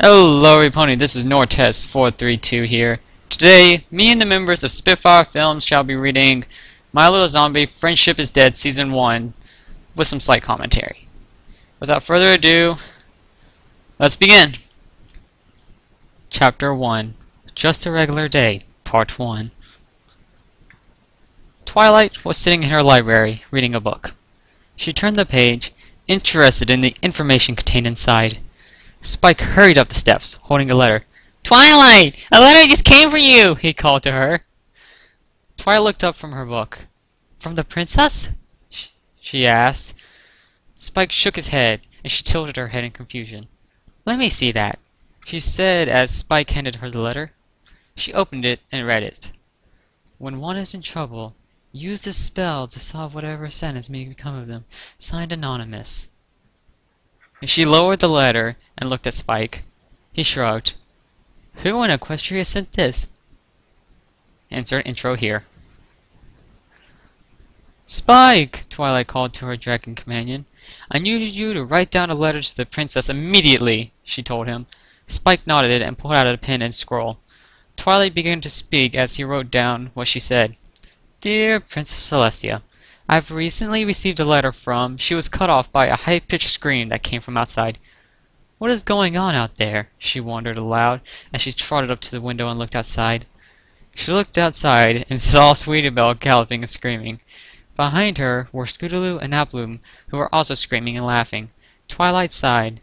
Hello Pony, this is Nortest432 here. Today, me and the members of Spitfire Films shall be reading My Little Zombie Friendship is Dead Season 1 with some slight commentary. Without further ado, let's begin! Chapter 1, Just a Regular Day, Part 1. Twilight was sitting in her library, reading a book. She turned the page, interested in the information contained inside. Spike hurried up the steps, holding a letter. "Twilight! A letter just came for you!" he called to her. Twilight looked up from her book. "From the princess?" she asked. Spike shook his head, and she tilted her head in confusion. "Let me see that," she said as Spike handed her the letter. She opened it and read it. "When one is in trouble, use this spell to solve whatever sentence may become of them. Signed Anonymous." She lowered the letter and looked at Spike. He shrugged. "Who in Equestria sent this?" Insert intro here. "Spike!" Twilight called to her dragon companion. "I need you to write down a letter to the princess immediately," she told him. Spike nodded and pulled out a pen and scroll. Twilight began to speak as he wrote down what she said. "Dear Princess Celestia, I've recently received a letter from..." She was cut off by a high-pitched scream that came from outside. "What is going on out there?" she wondered aloud as she trotted up to the window and looked outside. She looked outside and saw Sweetie Belle galloping and screaming. Behind her were Scootaloo and Apploom, who were also screaming and laughing. Twilight sighed.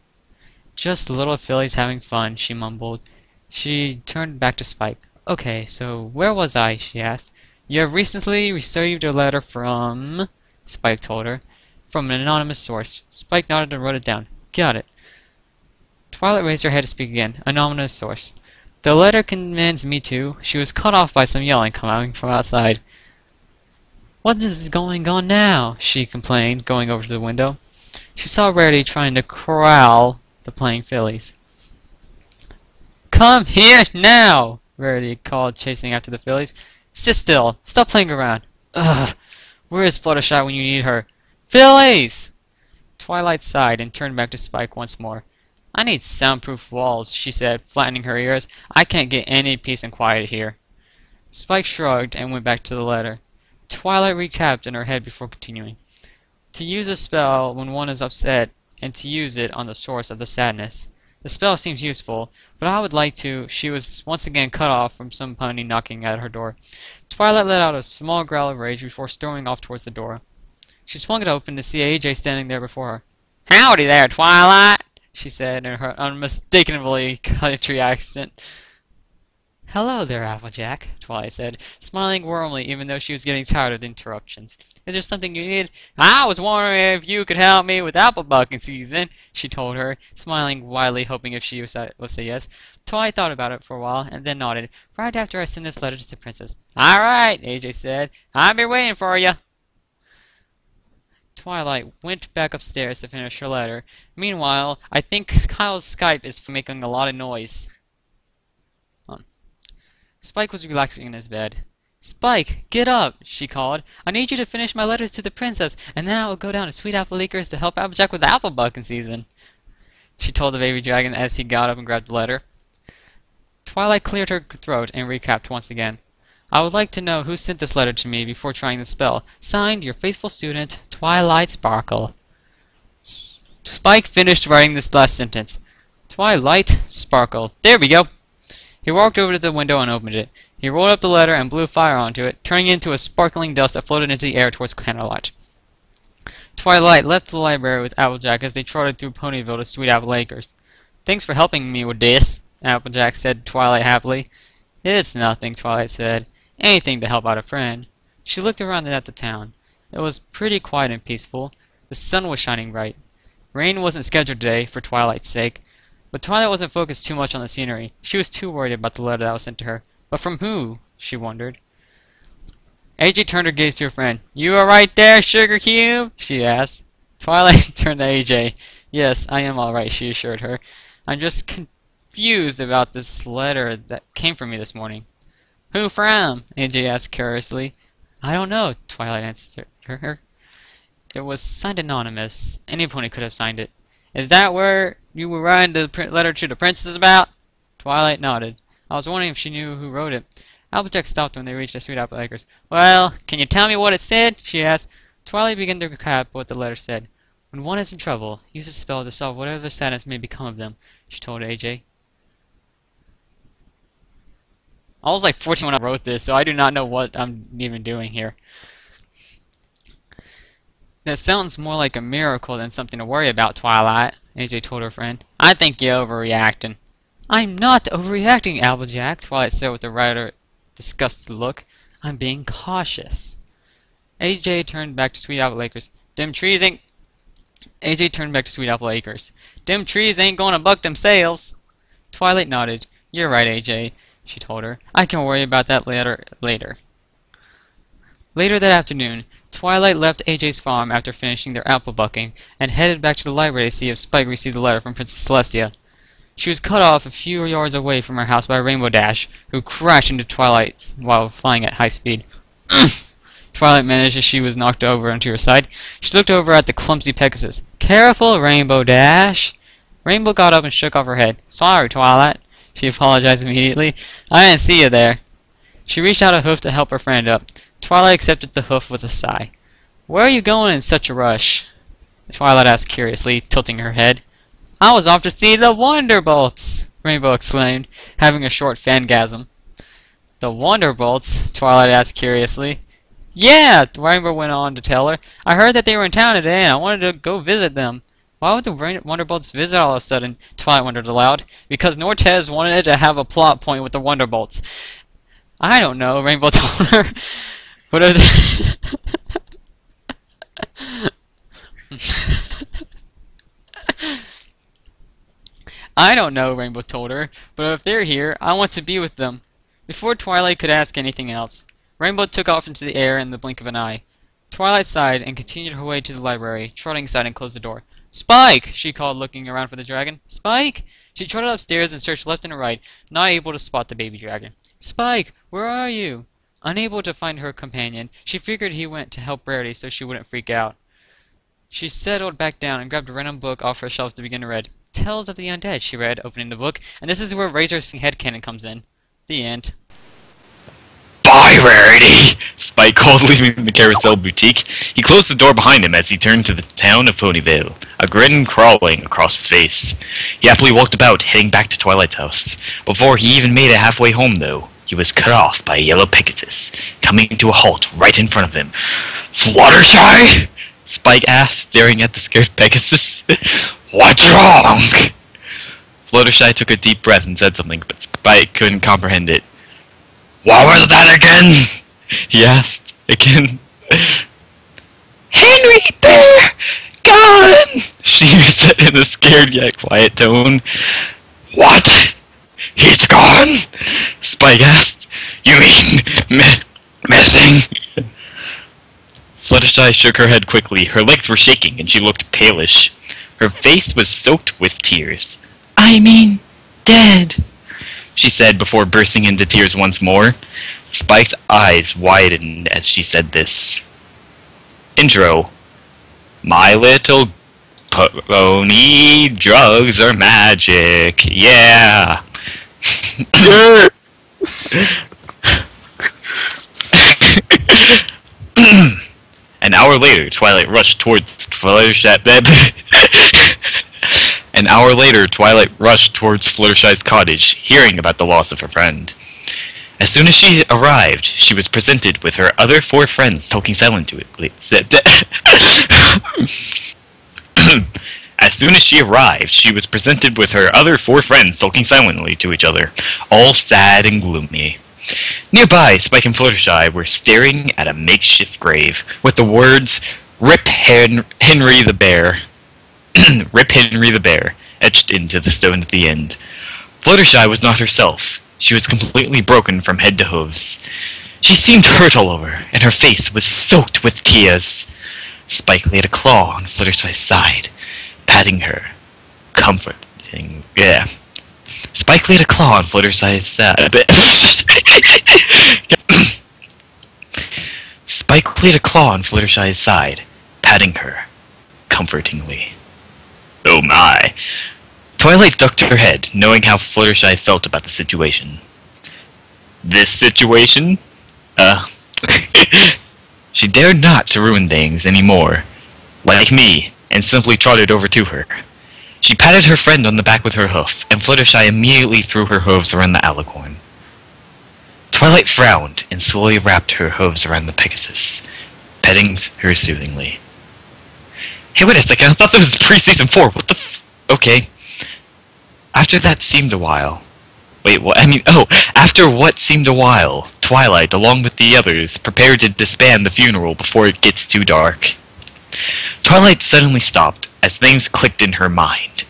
"Just little fillies having fun," she mumbled. She turned back to Spike. "Okay, so where was I?" she asked. "You have recently received a letter from..." Spike told her. "From an anonymous source." Spike nodded and wrote it down. "Got it." Twilight raised her head to speak again. "Anonymous source. The letter commands me to..." She was cut off by some yelling coming from outside. "What is going on now?" she complained, going over to the window. She saw Rarity trying to corral the playing fillies. "Come here now!" Rarity called, chasing after the fillies. "Sit still! Stop playing around! Ugh! Where is Fluttershy when you need her? Fillies!" Twilight sighed and turned back to Spike once more. "I need soundproof walls," she said, flattening her ears. "I can't get any peace and quiet here." Spike shrugged and went back to the letter. Twilight recapped in her head before continuing. "To use a spell when one is upset, and to use it on the source of the sadness. The spell seems useful, but I would like to..." She was once again cut off from some pony knocking at her door. Twilight let out a small growl of rage before storming off towards the door. She swung it open to see AJ standing there before her. "Howdy there, Twilight!" she said in her unmistakably country accent. "Hello there, Applejack," Twilight said, smiling warmly even though she was getting tired of the interruptions. "Is there something you need?" "I was wondering if you could help me with apple bucking season," she told her, smiling widely, hoping if she would say yes. Twilight thought about it for a while and then nodded. "Right after I send this letter to the princess." "All right," AJ said. "I'll be waiting for you." Twilight went back upstairs to finish her letter. Meanwhile, I think Kyle's Skype is making a lot of noise. Spike was relaxing in his bed. "Spike, get up!" she called. "I need you to finish my letters to the princess, and then I will go down to Sweet Apple Acres to help Applejack with the apple bucking season," she told the baby dragon as he got up and grabbed the letter. Twilight cleared her throat and recapped once again. "I would like to know who sent this letter to me before trying the spell. Signed, your faithful student, Twilight Sparkle." Spike finished writing this last sentence. Twilight Sparkle. There we go! He walked over to the window and opened it. He rolled up the letter and blew fire onto it, turning it into a sparkling dust that floated into the air towards Canterlot. Twilight left the library with Applejack as they trotted through Ponyville to Sweet Apple Acres. "Thanks for helping me with this," Applejack said to Twilight happily. "It's nothing," Twilight said. "Anything to help out a friend." She looked around at the town. It was pretty quiet and peaceful. The sun was shining bright. Rain wasn't scheduled today, for Twilight's sake. But Twilight wasn't focused too much on the scenery. She was too worried about the letter that was sent to her. But from who? She wondered. AJ turned her gaze to her friend. "You are right there, Sugar Cube?" she asked. Twilight turned to AJ. "Yes, I am all right," she assured her. "I'm just confused about this letter that came from me this morning." "Who from?" AJ asked curiously. "I don't know," Twilight answered her. "It was signed anonymous. Any pony could have signed it." "Is that where you were writing the letter to the princess about? Twilight nodded. I was wondering if she knew who wrote it. Applejack stopped when they reached the Sweet Apple Acres. Well, can you tell me what it said? She asked. Twilight began to recap what the letter said. When one is in trouble, use a spell to solve whatever sadness may become of them, she told AJ. I was like 14 when I wrote this, so I do not know what I'm even doing here. That sounds more like a miracle than something to worry about, Twilight, AJ told her friend. I think you're overreacting. I'm not overreacting, Applejack, Twilight said with a rather disgusted look. I'm being cautious. AJ turned back to Sweet Apple Acres. AJ turned back to Sweet Apple Acres. Them trees ain't gonna buck themselves. Twilight nodded. You're right, AJ, she told her. I can worry about that later. Later that afternoon, Twilight left AJ's farm after finishing their apple bucking and headed back to the library to see if Spike received a letter from Princess Celestia. She was cut off a few yards away from her house by Rainbow Dash, who crashed into Twilight while flying at high speed. Twilight managed as she was knocked over onto her side. She looked over at the clumsy Pegasus. Careful, Rainbow Dash! Rainbow got up and shook off her head. Sorry, Twilight. She apologized immediately. I didn't see you there. She reached out a hoof to help her friend up. Twilight accepted the hoof with a sigh. Where are you going in such a rush? Twilight asked curiously, tilting her head. I was off to see the Wonderbolts! Rainbow exclaimed, having a short fangasm. The Wonderbolts? Twilight asked curiously. Yeah, Rainbow went on to tell her. I heard that they were in town today and I wanted to go visit them. Why would the Wonderbolts visit all of a sudden? Twilight wondered aloud. Because Nortez wanted to have a plot point with the Wonderbolts. I don't know, Rainbow told her. But I don't know, Rainbow told her, but if they're here, I want to be with them. Before Twilight could ask anything else, Rainbow took off into the air in the blink of an eye. Twilight sighed and continued her way to the library, trotting inside and closed the door. Spike! She called, looking around for the dragon. Spike! She trotted upstairs and searched left and right, not able to spot the baby dragon. Spike, where are you? Unable to find her companion, she figured he went to help Rarity so she wouldn't freak out. She settled back down and grabbed a random book off her shelf to begin to read. Tales of the Undead, she read, opening the book, and this is where Razor's headcanon comes in. The end. Bye, Rarity! Spike called, leaving the Carousel Boutique. He closed the door behind him as he turned to the town of Ponyville, a grin crawling across his face. He happily walked about, heading back to Twilight's house. Before he even made it halfway home, though, he was cut off by a yellow Pegasus, coming to a halt right in front of him. Fluttershy? Spike asked, staring at the scared Pegasus. What's wrong? Fluttershy took a deep breath and said something, but Spike couldn't comprehend it. What was that again? He asked again. Henry Bear! Gone! She said in a scared yet quiet tone. What? He's gone? Spike asked. You mean missing? Fluttershy shook her head quickly. Her legs were shaking and she looked palish. Her face was soaked with tears. I mean, dead, she said before bursting into tears once more. Spike's eyes widened as she said this. Intro. My little pony, drugs are magic, yeah. An hour later, Twilight rushed towards Fluttershy's cottage, hearing about the loss of her friend. As soon as she arrived, she was presented with her other 4 friends talking silently. As soon as she arrived, she was presented with her other 4 friends talking silently to each other, all sad and gloomy. Nearby, Spike and Fluttershy were staring at a makeshift grave with the words, Rip Henry the Bear. Rip Henry the Bear, etched into the stone at the end. Fluttershy was not herself. She was completely broken from head to hooves. She seemed hurt all over, and her face was soaked with tears. Spike laid a claw on Fluttershy's side, patting her, comforting. Yeah. Spike laid a claw on Fluttershy's side. Spike laid a claw on Fluttershy's side, patting her comfortingly. Oh my. Twilight ducked her head, knowing how Fluttershy felt about the situation. This situation? She dared not to ruin things anymore, like me, and simply trotted over to her. She patted her friend on the back with her hoof, and Fluttershy immediately threw her hooves around the alicorn. Twilight frowned and slowly wrapped her hooves around the Pegasus, petting her soothingly. Hey, wait a second, I thought this was pre-season 4, what the Okay. After that seemed a while. After what seemed a while, Twilight, along with the others, prepared to disband the funeral before it gets too dark. Twilight suddenly stopped, as things clicked in her mind.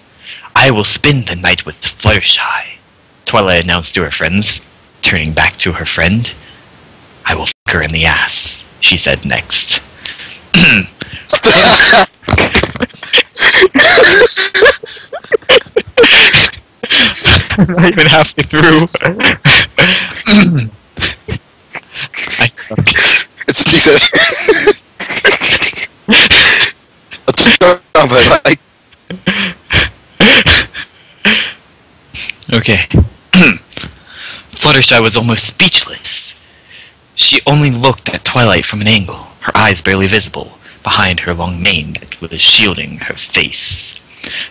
I will spend the night with Fluttershy, Twilight announced to her friends, turning back to her friend. I will fuck her in the ass, she said next. I'm not even halfway through. I suck. It's Jesus. Okay. Fluttershy was almost speechless. She only looked at Twilight from an angle, her eyes barely visible, behind her long mane that was shielding her face.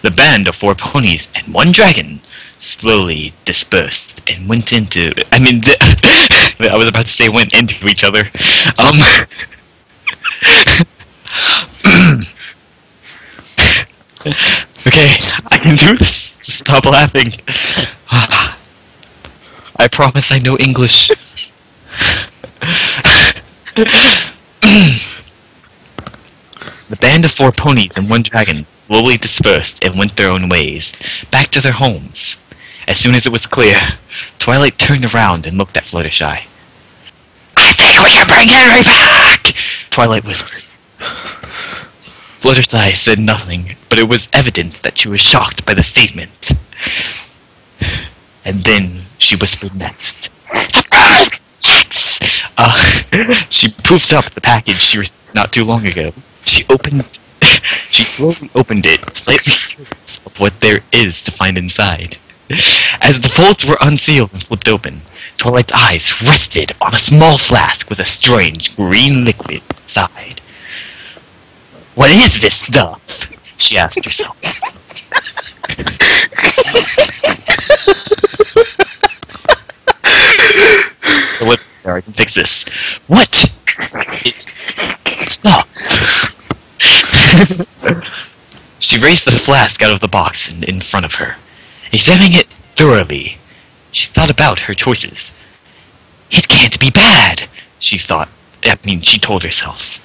The band of 4 ponies and 1 dragon slowly dispersed and went into... I was about to say went into each other. Okay, I can do this. Just stop laughing. I promise I know English. The band of 4 ponies and 1 dragon slowly dispersed and went their own ways, back to their homes. As soon as it was clear, Twilight turned around and looked at Fluttershy. I think we can bring Henry back! Twilight whispered. Fluttershy said nothing, but it was evident that she was shocked by the statement. And then she whispered next. Surprise! Yes! She poofed up the package she received not too long ago. She slowly opened it, slightly curious of what there is to find inside. As the folds were unsealed and flipped open, Twilight's eyes rested on a small flask with a strange green liquid inside. What is this stuff? She asked herself. I can fix this. What is stuff? She raised the flask out of the box in front of her. Examining it thoroughly, she thought about her choices. It can't be bad, she thought. She told herself.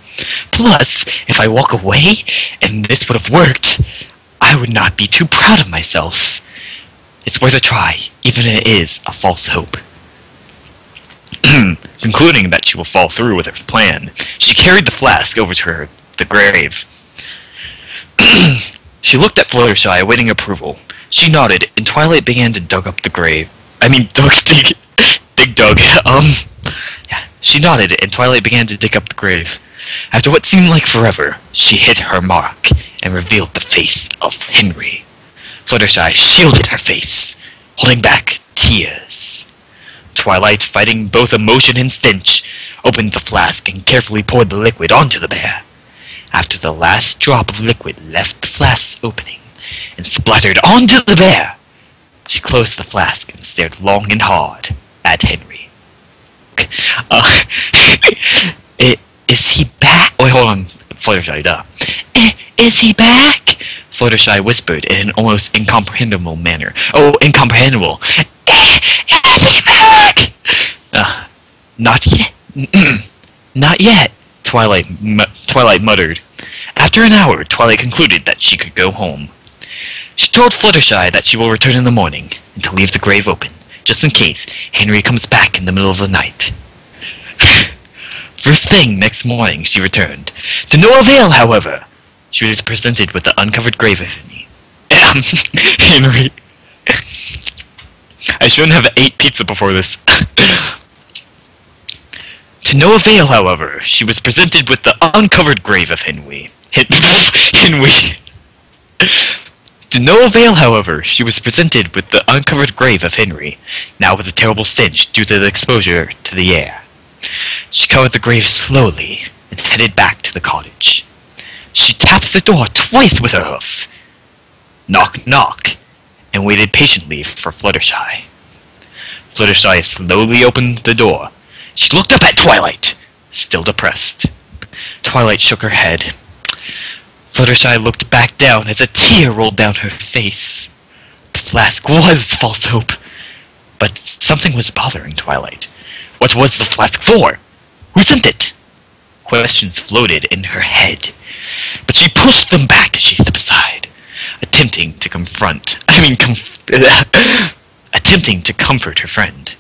Plus, if I walk away, and this would have worked, I would not be too proud of myself. It's worth a try, even if it is a false hope. Concluding that she will fall through with her plan, she carried the flask over to the grave. She looked at Fluttershy, awaiting approval. She nodded, and Twilight began to dig up the grave. She nodded, and Twilight began to dig up the grave. After what seemed like forever, she hit her mark, and revealed the face of Henry. Fluttershy shielded her face, holding back tears. Twilight, fighting both emotion and stench, opened the flask and carefully poured the liquid onto the bear. After the last drop of liquid left the flask's opening and splattered onto the bear, she closed the flask and stared long and hard at Henry. Is he back? Wait, hold on, Fluttershy, Is he back? Fluttershy whispered in an almost incomprehensible manner. Oh, incomprehensible. Is he back? Not yet. Not yet, Twilight muttered. After an hour, Twilight concluded that she could go home. She told Fluttershy that she will return in the morning, and to leave the grave open, just in case Henry comes back in the middle of the night. First thing next morning, she returned. To no avail, however. She was presented with the uncovered grave of Henry. I shouldn't have ate pizza before this. To no avail, however, she was presented with the uncovered grave of Henry. To no avail, however, she was presented with the uncovered grave of Henry, now with a terrible stench due to the exposure to the air. She covered the grave slowly and headed back to the cottage. She tapped the door twice with her hoof. Knock, knock, and waited patiently for Fluttershy. Fluttershy slowly opened the door. She looked up at Twilight, still depressed. Twilight shook her head. Fluttershy looked back down as a tear rolled down her face. The flask was false hope, but something was bothering Twilight. What was the flask for? Who sent it? Questions floated in her head, but she pushed them back as she stepped aside, attempting to comfort her friend.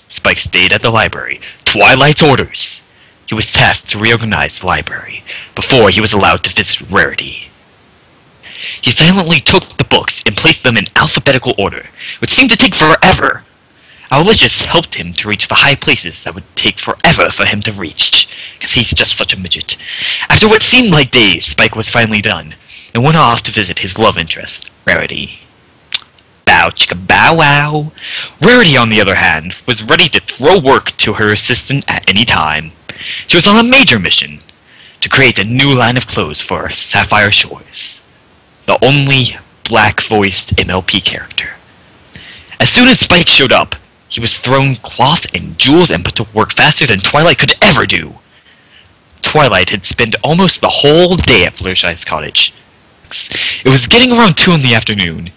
Spike stayed at the library. Twilight's orders. He was tasked to reorganize the library before he was allowed to visit Rarity. He silently took the books and placed them in alphabetical order, which seemed to take forever. Owlicious helped him to reach the high places that would take forever for him to reach, because he's just such a midget. After what seemed like days, Spike was finally done, and went off to visit his love interest, Rarity. Bow chicka bow wow. Rarity, on the other hand, was ready to throw work to her assistant at any time. She was on a major mission to create a new line of clothes for Sapphire Shores, the only black-voiced MLP character. As soon as Spike showed up, he was thrown cloth and jewels and put to work faster than Twilight could ever do. Twilight had spent almost the whole day at Fluttershy's cottage. It was getting around 2 in the afternoon.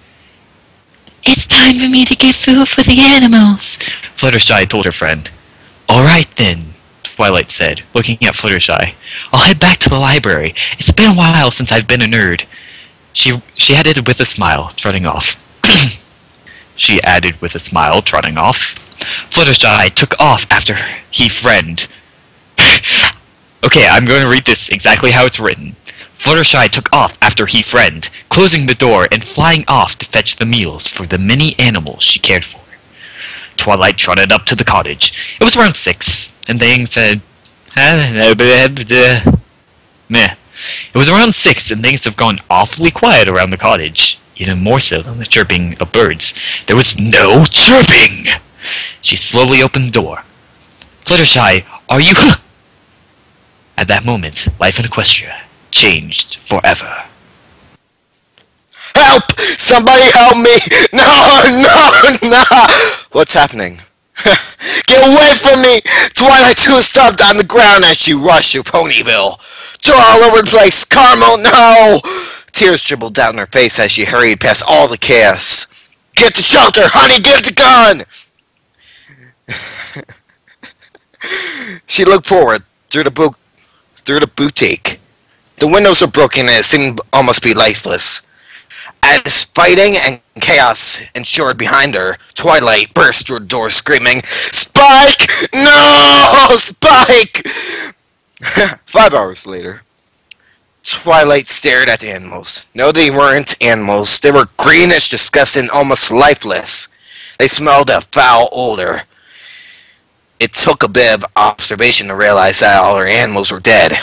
"It's time for me to get food for the animals," Fluttershy told her friend. "All right then," Twilight said, looking at Fluttershy. "I'll head back to the library. It's been a while since I've been a nerd." She added with a smile, trotting off. Fluttershy took off after he friend. Okay, I'm going to read this exactly how it's written. Fluttershy took off after he friend, closing the door and flying off to fetch the meals for the many animals she cared for. Twilight trotted up to the cottage. It was around 6, and things said, meh. It was around 6, and things have gone awfully quiet around the cottage, even more so than the chirping of birds. There was no chirping! She slowly opened the door. "Fluttershy, are you—" At that moment, life in Equestria changed forever. Help! Somebody help me! No! What's happening? Get away from me! Twilight was stumped on the ground as she rushed to Ponyville. Tore all over the place. Carmel, no! Tears dribbled down her face as she hurried past all the chaos. Get the shelter! Honey, get the gun! She looked forward through the boutique. The windows were broken and it seemed almost be lifeless. As fighting and chaos ensured behind her, Twilight burst through the door screaming, "Spike! No! Spike!" 5 hours later, Twilight stared at the animals. No, they weren't animals. They were greenish, disgusting, almost lifeless. They smelled a foul odor. It took a bit of observation to realize that all her animals were dead.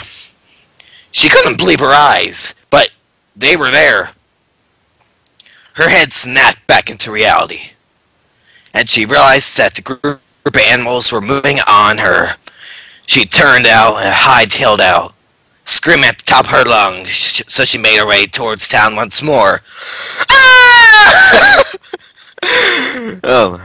She couldn't believe her eyes, but they were there. Her head snapped back into reality, and she realized that the group of animals were moving on her. She turned out and hightailed out, screaming at the top of her lungs, so she made her way towards town once more. Ah! Oh,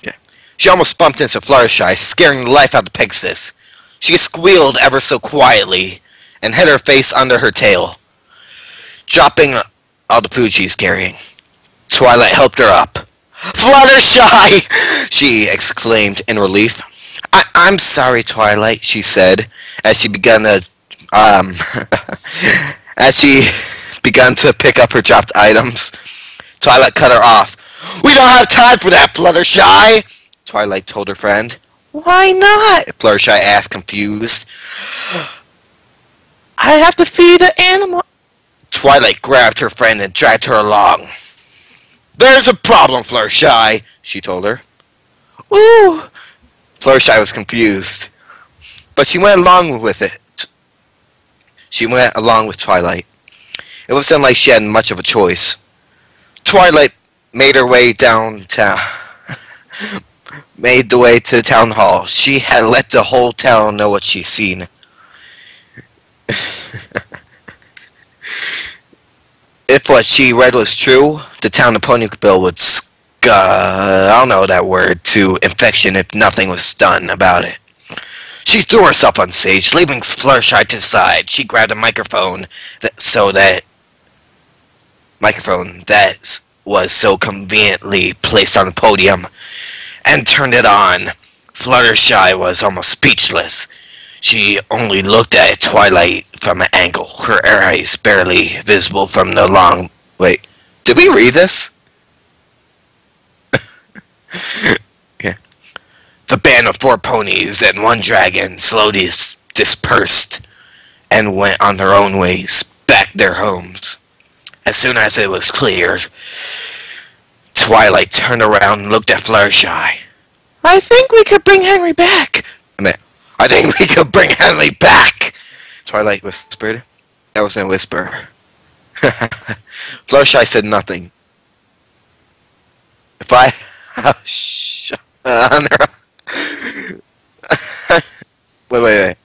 yeah. She almost bumped into Fluttershy, scaring the life out of Pegasus. She squealed ever so quietly and hid her face under her tail, dropping all the food she's carrying. Twilight helped her up. "Fluttershy!" she exclaimed in relief. I'm sorry, Twilight," she said, as she began to pick up her dropped items. Twilight cut her off. "We don't have time for that, Fluttershy!" Twilight told her friend. "Why not?" Fluttershy asked, confused. "I have to feed the animal." Twilight grabbed her friend and dragged her along. "There's a problem, Fluttershy," she told her. "Ooh." Fluttershy was confused, but she went along with it. She went along with Twilight. It wasn't like she had much of a choice. Twilight made her way downtown. Made the way to the town hall. She had let the whole town know what she'd seen. If what she read was true, the town of Ponyville would I don't know that word, to infection if nothing was done about it. She threw herself on stage, leaving Fluttershy to the side. She grabbed a microphone that was so conveniently placed on the podium and turned it on. Fluttershy was almost speechless. She only looked at Twilight from an angle, her eyes barely visible from the long... Wait, did we read this? Yeah. The band of 4 ponies and 1 dragon slowly dispersed and went on their own ways, back to their homes. As soon as it was clear, Twilight turned around and looked at Fluttershy. I think we could bring Henry back. I think we could bring Henry back, Twilight whispered. That was a whisper. Fluttershy said nothing. If I... Oh, shut up. Wait.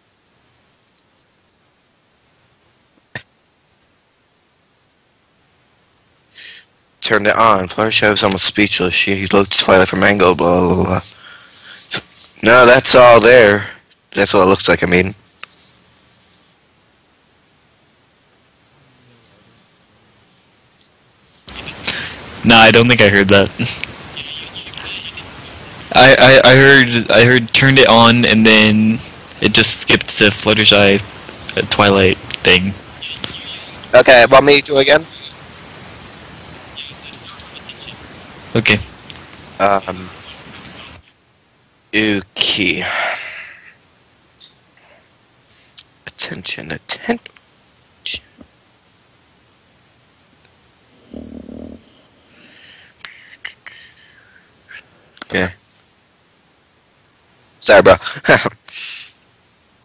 Turned it on. Fluttershy was almost speechless. She looked at Twilight from angle, blah, blah, blah. No, that's all there. That's what it looks like, I mean. Nah, I don't think I heard that. I heard turned it on and then it just skipped to Fluttershy Twilight thing. Okay, want me to do it again? Okay. Okay. Attention. Okay. Sorry, bro.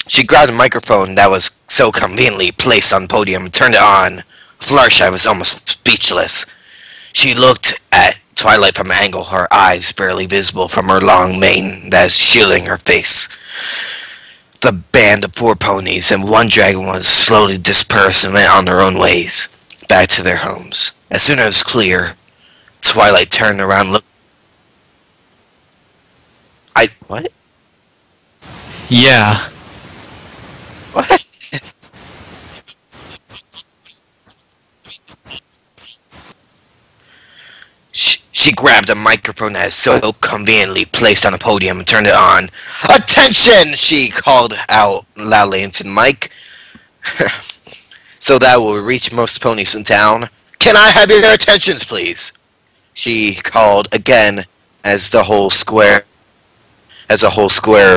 She grabbed a microphone that was so conveniently placed on the podium and turned it on. Fluttershy was almost speechless. She looked at Twilight from an angle, her eyes barely visible from her long mane that is shielding her face. The band of 4 ponies and 1 dragon was slowly dispersed and went on their own ways, back to their homes. As soon as it was clear, Twilight turned around and looked... What? Yeah. What? She grabbed a microphone that is so conveniently placed on a podium and turned it on. Attention! She called out loudly into the mic. So that will reach most ponies in town. Can I have your attentions, please? She called again as the whole square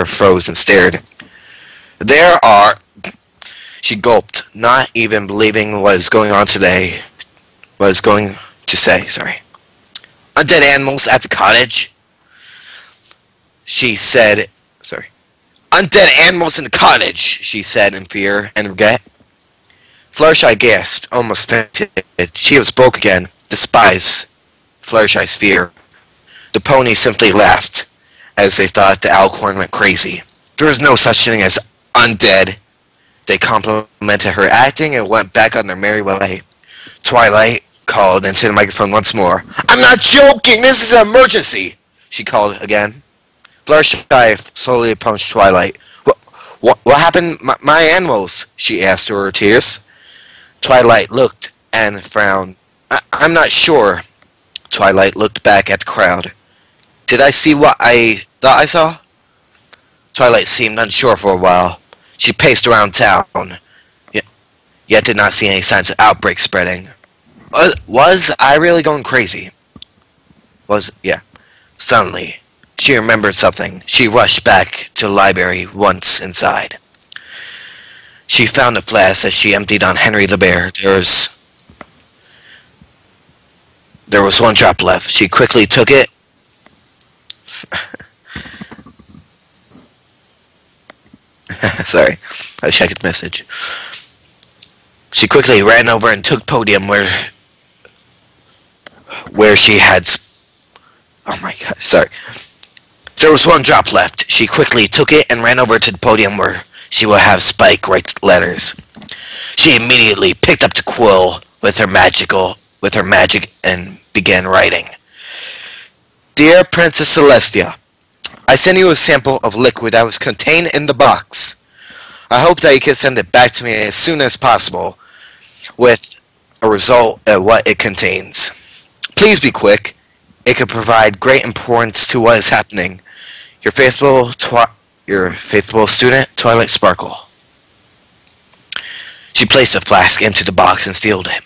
froze and stared. There are... She gulped, not even believing what was going on today. Was going to say, sorry. Undead animals at the cottage? She said, sorry. Undead animals in the cottage, she said in fear and regret. Fluttershy gasped, almost fainted. She was broke again, despised Fluttershy's fear. The ponies simply laughed, as they thought the Alicorn went crazy. There was no such thing as undead. They complimented her acting and went back on their merry way. Twilight called into the microphone once more. I'm not joking! This is an emergency! She called again. Fluttershy slowly approached Twilight. What happened? My animals? She asked through her tears. Twilight looked and frowned. I'm not sure. Twilight looked back at the crowd. Did I see what I thought I saw? Twilight seemed unsure for a while. She paced around town, yet did not see any signs of outbreak spreading. Was I really going crazy? Yeah. Suddenly, she remembered something. She rushed back to the library once inside. She found a flask that she emptied on Henry the Bear. There was 1 drop left. She quickly took it. Sorry. I checked the message. She quickly ran over and took podium where she had... Oh my god, sorry. There was one drop left. She quickly took it and ran over to the podium where she would have Spike write letters. She immediately picked up the quill with her magic and began writing. Dear Princess Celestia, I send you a sample of liquid that was contained in the box. I hope that you can send it back to me as soon as possible with a result of what it contains. Please be quick. It could provide great importance to what is happening. Your faithful student, Twilight Sparkle. She placed the flask into the box and sealed it.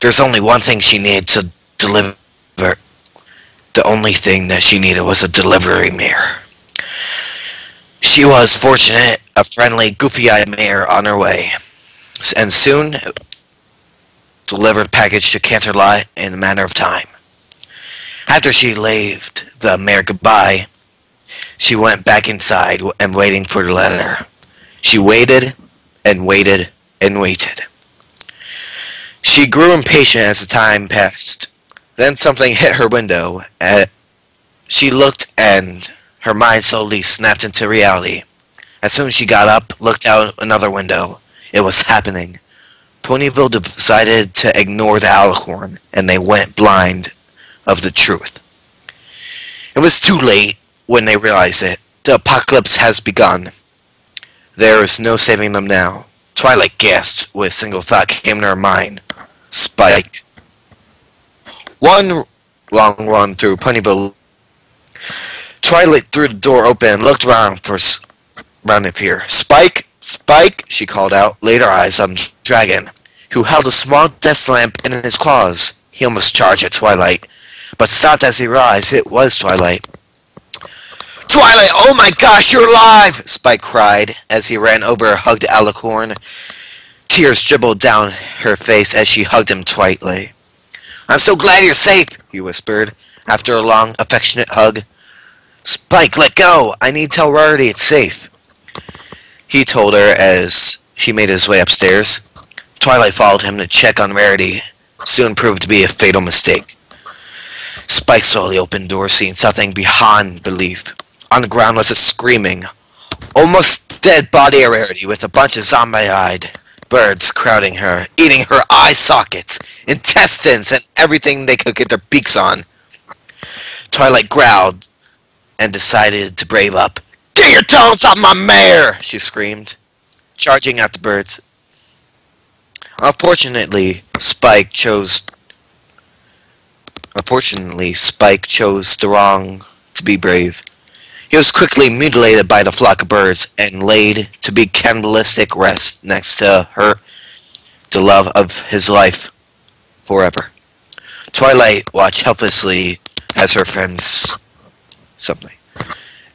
There's only one thing she needed to deliver. The only thing that she needed was a delivery mirror. She was fortunate, a friendly, goofy-eyed mare on her way, and soon delivered the package to Canterlot in a matter of time. After she waved the mare goodbye, she went back inside and waiting for the letter. She waited and waited and waited. She grew impatient as the time passed. Then something hit her window. She looked and her mind slowly snapped into reality. As soon as she got up, looked out another window. It was happening. Ponyville decided to ignore the alicorn, and they went blind of the truth. It was too late when they realized it. The apocalypse has begun. There is no saving them now. Twilight gasped with a single thought came to her mind. Spike. One long run through Ponyville. Twilight threw the door open and looked around in fear. Spike! Spike! She called out, laid her eyes on the dragon, who held a small desk lamp in his claws. He almost charged at Twilight, but stopped as he realized it was Twilight. Twilight! Oh my gosh, you're alive! Spike cried as he ran over and hugged Alicorn. Tears dribbled down her face as she hugged him tightly. I'm so glad you're safe, he whispered, after a long, affectionate hug. Spike, let go! I need to tell Rarity it's safe, he told her as he made his way upstairs. Twilight followed him to check on Rarity. Soon proved to be a fatal mistake. Spike slowly opened the door, seeing something beyond belief. On the ground was a screaming, almost dead body of Rarity with a bunch of zombie-eyed birds crowding her, eating her eye sockets, intestines, and everything they could get their beaks on. Twilight growled and decided to brave up. Get your tongues off my mare! She screamed, charging at the birds. Unfortunately, Spike chose the wrong to be brave. He was quickly mutilated by the flock of birds and laid to be cannibalistic rest next to her, the love of his life, forever. Twilight watched helplessly as her friends something,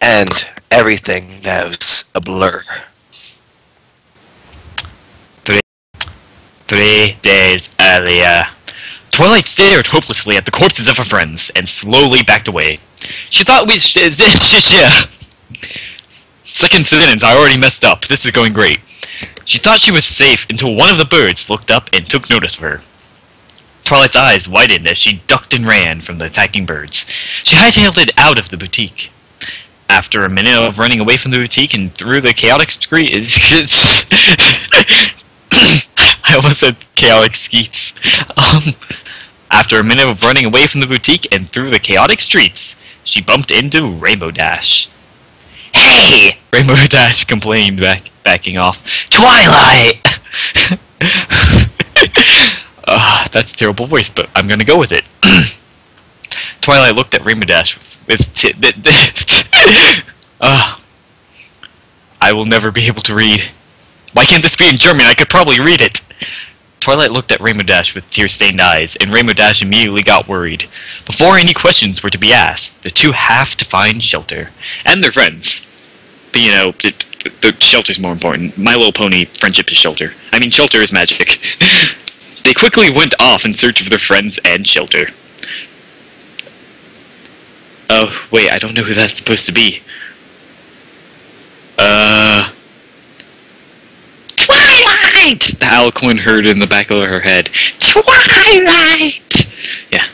and everything that was a blur. 3 days earlier. Twilight stared hopelessly at the corpses of her friends and slowly backed away. She thought Second sentence, I already messed up. This is going great. She thought she was safe until one of the birds looked up and took notice of her. Twilight's eyes widened as she ducked and ran from the attacking birds. She hightailed it out of the boutique. After a minute of running away from the boutique and through the chaotic streets... I almost said chaotic skeets. After a minute of running away from the boutique and through the chaotic streets, she bumped into Rainbow Dash. Hey! Rainbow Dash complained, backing off. Twilight! That's a terrible voice, but I'm gonna go with it. Twilight looked at Rainbow Dash with I will never be able to read. Why can't this be in German? I could probably read it. Twilight looked at Rainbow Dash with tear-stained eyes, and Rainbow Dash immediately got worried. Before any questions were to be asked, the two have to find shelter. And their friends. But you know, the shelter's more important. My Little Pony, friendship is shelter. I mean, shelter is magic. They quickly went off in search of their friends and shelter. Oh, wait, I don't know who that's supposed to be. Twilight! Alcorn heard in the back of her head. Twilight! Yeah.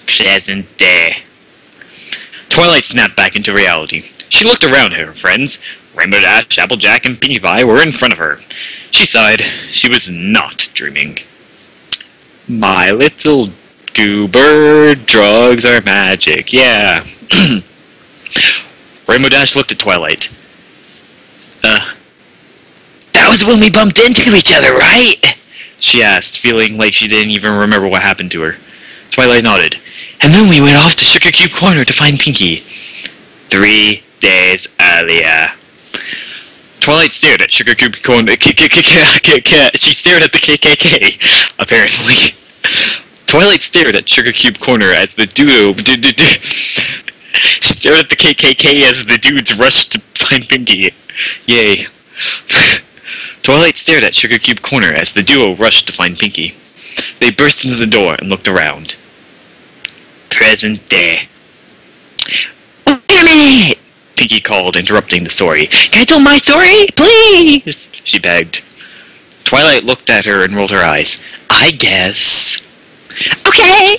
Pleasant day. Twilight snapped back into reality. She looked around her friends. Rainbow Dash, Applejack, and Pinkie Pie were in front of her. She sighed. She was not dreaming. My little goober, drugs are magic, yeah. Rainbow Dash looked at Twilight. That was when we bumped into each other, right? She asked, feeling like she didn't even remember what happened to her. Twilight nodded. And then we went off to Sugar Cube Corner to find Pinkie. 3 days earlier. Twilight stared at Sugar Cube Corner. She stared at the KKK, apparently. Twilight stared at Sugar Cube Corner as the duo... stared at the KKK as the dudes rushed to find Pinkie. Yay. Twilight stared at Sugar Cube Corner as the duo rushed to find Pinkie. They burst into the door and looked around. Present day. Wait a minute! Pinkie called, interrupting the story. Can I tell my story, please? She begged. Twilight looked at her and rolled her eyes. I guess. Okay!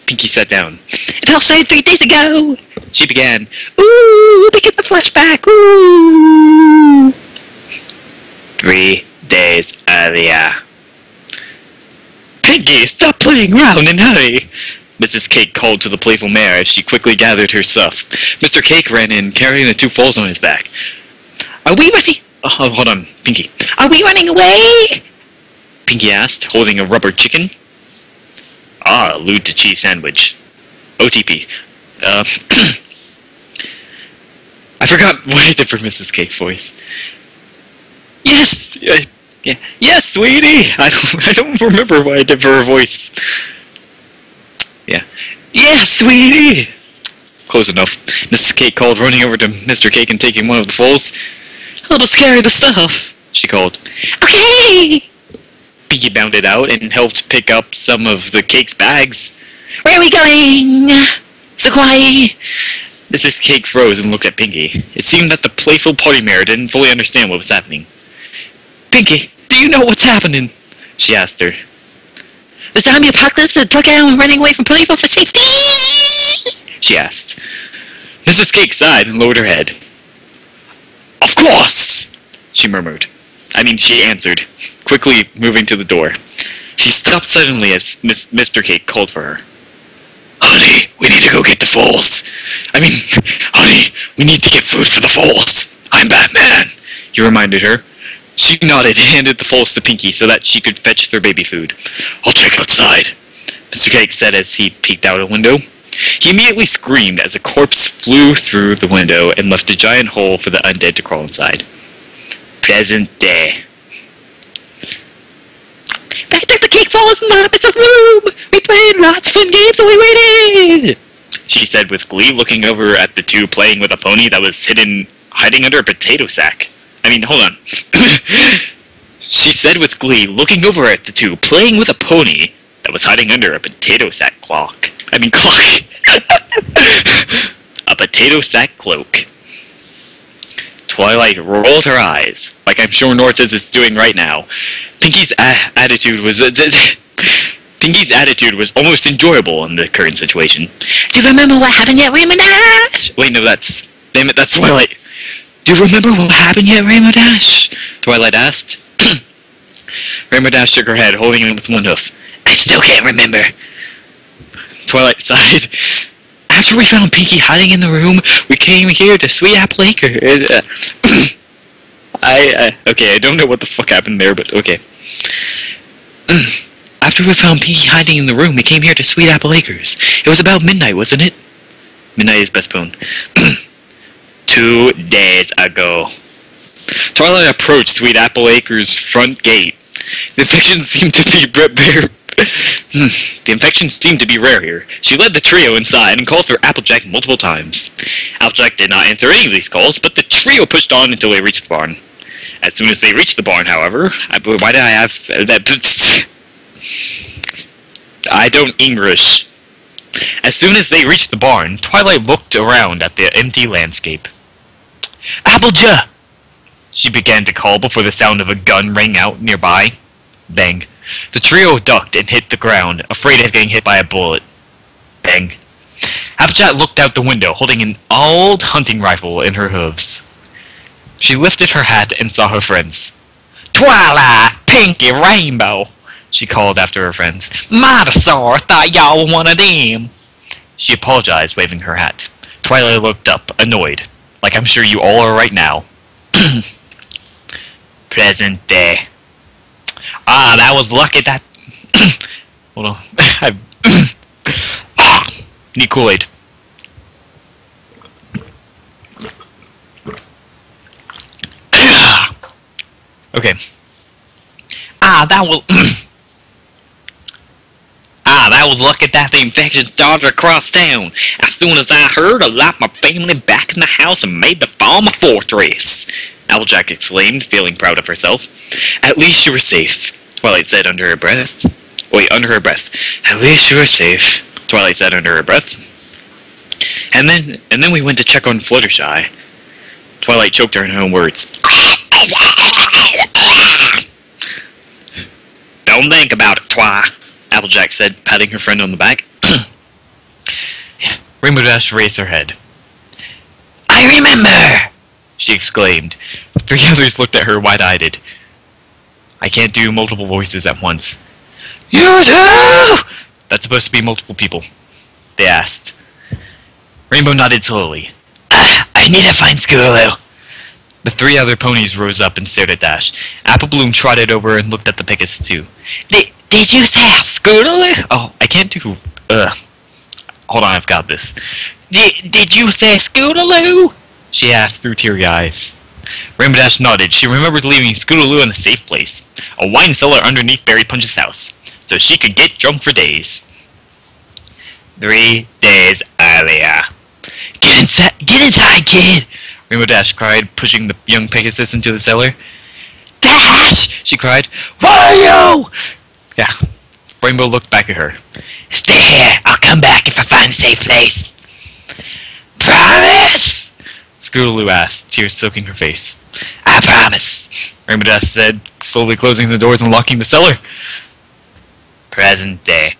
Pinkie sat down. It all started 3 days ago! She began. Ooh, begin the flashback! Ooh! 3 days earlier. Pinkie, stop playing around and hurry! Mrs. Cake called to the playful mare as she quickly gathered her stuff. Mr. Cake ran in, carrying the 2 foals on his back. Are we running? Oh, hold on, Pinkie. Are we running away? Pinkie asked, holding a rubber chicken. Ah, allude to cheese sandwich. OTP. I forgot what I did for Mrs. Cake's voice. Yes! Yeah. Yes, sweetie! I don't remember what I did for her voice. Yeah. Yes, sweetie! Close enough. Mrs. Cake called, running over to Mr. Cake and taking one of the foals. A little scary, the stuff, she called. Okay! Pinkie bounded out and helped pick up some of the cake's bags. Where are we going? So quiet. Mrs. Cake froze and looked at Pinkie. It seemed that the playful party mare didn't fully understand what was happening. Pinkie, do you know what's happening? She asked her. The zombie apocalypse has broke out and running away from Ponyville for safety? She asked. Mrs. Cake sighed and lowered her head. Of course! She murmured. She answered, quickly moving to the door. She stopped suddenly as Mr. Cake called for her. Honey, we need to go get the foals. Honey, we need to get food for the foals. I'm Batman, he reminded her. She nodded and handed the foals to Pinkie so that she could fetch their baby food. I'll check outside, Mr. Cake said as he peeked out a window. He immediately screamed as a corpse flew through the window and left a giant hole for the undead to crawl inside. Present day. Faster, the cake falls in the opposite room! We played lots of fun games while we waited! She said with glee, looking over at the 2 playing with a pony that was hiding under a potato sack. Hold on. She said with glee, looking over at the 2 playing with a pony that was hiding under a potato sack cloak. A potato sack cloak. Twilight rolled her eyes, like I'm sure Nortis is doing right now. Pinkie's attitude was almost enjoyable in the current situation. Do you remember what happened yet, Rainbow Dash? Wait, no, that's Twilight. Do you remember what happened yet, Rainbow Dash? Twilight asked. Rainbow Dash shook her head, holding it with one hoof. I still can't remember. Twilight sighed. After we found Pinkie hiding in the room, we came here to Sweet Apple Acre. Okay, I don't know what the fuck happened there, but okay. After we found Pinkie hiding in the room, we came here to Sweet Apple Acres. It was about midnight, wasn't it? Midnight is best bone. 2 days ago. Twilight approached Sweet Apple Acres' front gate. The infection seemed to be rare here. She led the trio inside and called for Applejack multiple times. Applejack did not answer any of these calls, but the trio pushed on until they reached the barn. As soon as they reached the barn, however, why did I have that? I don't English. As soon as they reached the barn, Twilight looked around at the empty landscape. Applejack! She began to call before the sound of a gun rang out nearby. Bang. The trio ducked and hit the ground, afraid of getting hit by a bullet. Bang. Applejack looked out the window, holding an old hunting rifle in her hooves. She lifted her hat and saw her friends. "Twilight, Pinky, Rainbow," she called after her friends. "Mighty sorry, thought y'all were one of them." She apologized, waving her hat. Twilight looked up, annoyed, like I'm sure you all are right now. Present day. Ah, that was lucky that... Hold on. Need Kool-Aid. Okay. That was lucky that the infection started across town. As soon as I heard, I locked my family back in the house and made the farm a fortress. Applejack exclaimed, feeling proud of herself. At least you were safe, Twilight said under her breath. Wait, under her breath. At least you were safe, Twilight said under her breath. And then we went to check on Fluttershy. Twilight choked her in her own words. Don't think about it, Twi, Applejack said, patting her friend on the back. Rainbow Dash raised her head. I remember! She exclaimed. The three others looked at her wide-eyed. I can't do multiple voices at once. You do! That's supposed to be multiple people, they asked. Rainbow nodded slowly. I need to find Scootaloo. The three other ponies rose up and stared at Dash. Apple Bloom trotted over and looked at the pickets too. Did you say Scootaloo? Oh, I can't do... Hold on, I've got this. Did you say Scootaloo? She asked through teary eyes. Rainbow Dash nodded. She remembered leaving Scootaloo in a safe place. A wine cellar underneath Berry Punch's house. So she could get drunk for days. 3 days earlier. Get inside, kid! Rainbow Dash cried, pushing the young Pegasus into the cellar. Dash! She cried. What are you? Yeah. Rainbow looked back at her. Stay here. I'll come back if I find a safe place. Promise? Scootaloo asked, tears soaking her face. I promise, Rainbow Dash said, slowly closing the doors and locking the cellar. Present day.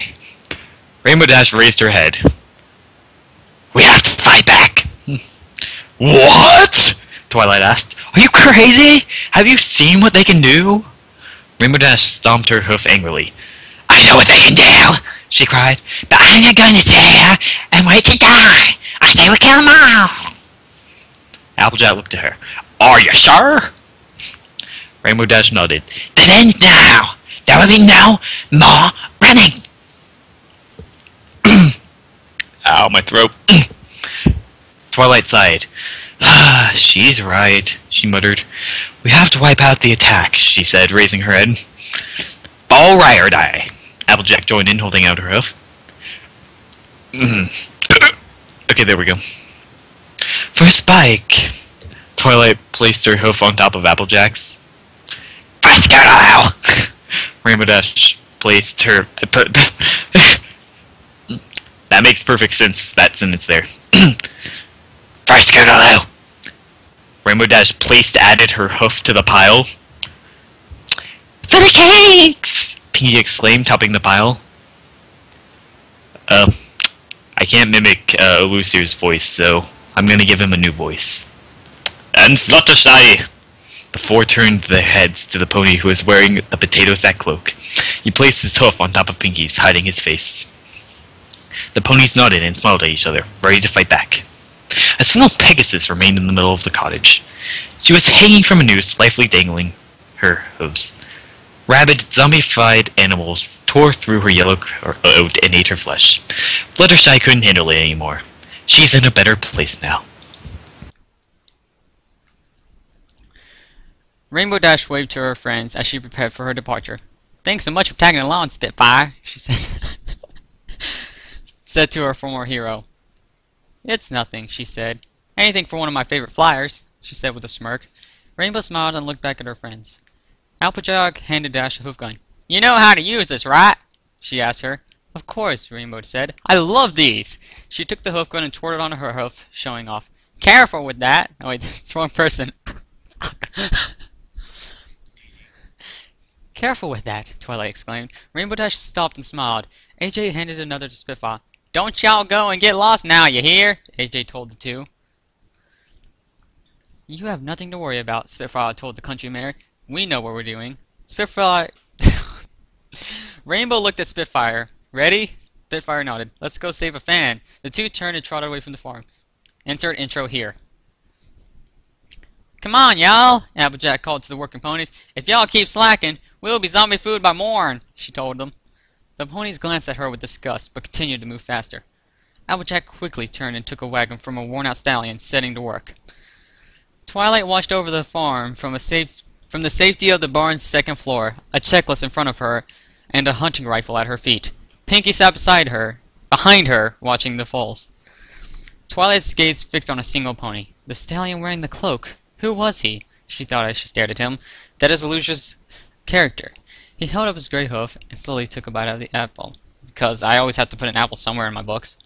Rainbow Dash raised her head. We have to fight back. What? Twilight asked. Are you crazy? Have you seen what they can do? Rainbow Dash stomped her hoof angrily. I know what they can do, she cried, but I'm not going to sit here and wait to die. I say we kill them all. Applejack looked at her. Are you sure? Rainbow Dash nodded. That ends now. There will be no more running. Ow, my throat. Twilight sighed. She's right, she muttered. We have to wipe out the attack, she said, raising her head. All right or die. Applejack joined in, holding out her hoof. Okay, there we go. For Spike. Twilight placed her hoof on top of Applejack's. For Scootaloo! Rainbow Dash placed her... That makes perfect sense, that sentence there. For Scootaloo! Rainbow Dash added her hoof to the pile. For the cakes! Pinky exclaimed, topping the pile. I can't mimic Lucy's voice, so I'm gonna give him a new voice. And Fluttershy! The four turned their heads to the pony who was wearing a potato sack cloak. He placed his hoof on top of Pinky's, hiding his face. The ponies nodded and smiled at each other, ready to fight back. A single Pegasus remained in the middle of the cottage. She was hanging from a noose, lightly dangling her hooves. Rabid, zombified animals tore through her yellow coat and ate her flesh. Fluttershy couldn't handle it anymore. She's in a better place now. Rainbow Dash waved to her friends as she prepared for her departure. Thanks so much for tagging along, Spitfire, she said to her former hero. It's nothing, she said. Anything for one of my favorite flyers, she said with a smirk. Rainbow smiled and looked back at her friends. Applejack handed Dash a hoof gun. You know how to use this, right? She asked her. Of course, Rainbow said. I love these! She took the hoof gun and twirled it onto her hoof, showing off. Careful with that! Oh wait, it's the wrong person. Careful with that, Twilight exclaimed. Rainbow Dash stopped and smiled. AJ handed another to Spitfire. Don't y'all go and get lost now, you hear? AJ told the two. You have nothing to worry about, Spitfire told the country mayor. We know what we're doing. Spitfire... Rainbow looked at Spitfire. Ready? Spitfire nodded. Let's go save a fan. The two turned and trotted away from the farm. Insert intro here. Come on, y'all, Applejack called to the working ponies. If y'all keep slacking, we'll be zombie food by morn, she told them. The ponies glanced at her with disgust, but continued to move faster. Applejack quickly turned and took a wagon from a worn-out stallion, setting to work. Twilight watched over the farm from the safety of the barn's second floor, a checklist in front of her, and a hunting rifle at her feet. Pinky sat behind her, watching the foals. Twilight's gaze fixed on a single pony, the stallion wearing the cloak. Who was he? She thought as she stared at him. That is Lucia's character. He held up his gray hoof and slowly took a bite out of the apple, because I always have to put an apple somewhere in my books.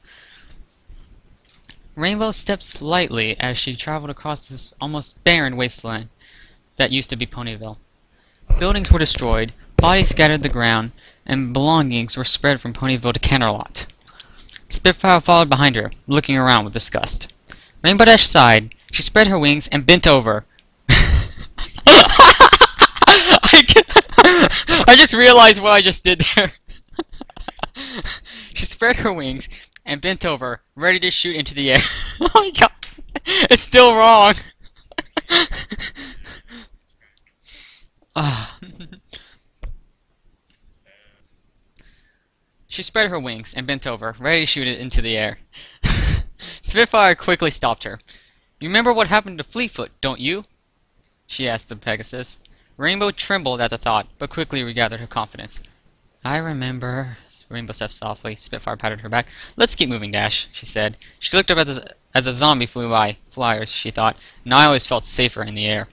Rainbow stepped slightly as she traveled across this almost barren wasteland that used to be Ponyville. Buildings were destroyed, bodies scattered the ground, and belongings were spread from Ponyville to Canterlot. Spitfire followed behind her, looking around with disgust. Rainbow Dash sighed. She spread her wings and bent over. I just realized what I just did there. She spread her wings and bent over, ready to shoot into the air. Oh my god. It's still wrong. She spread her wings and bent over, ready to shoot it into the air. Spitfire quickly stopped her. You remember what happened to Fleetfoot, don't you? She asked the Pegasus. Rainbow trembled at the thought, but quickly regathered her confidence. I remember. Rainbow stepped softly. Spitfire patted her back. Let's keep moving, Dash, she said. She looked up as a zombie flew by. Flyers, she thought. And I always felt safer in the air.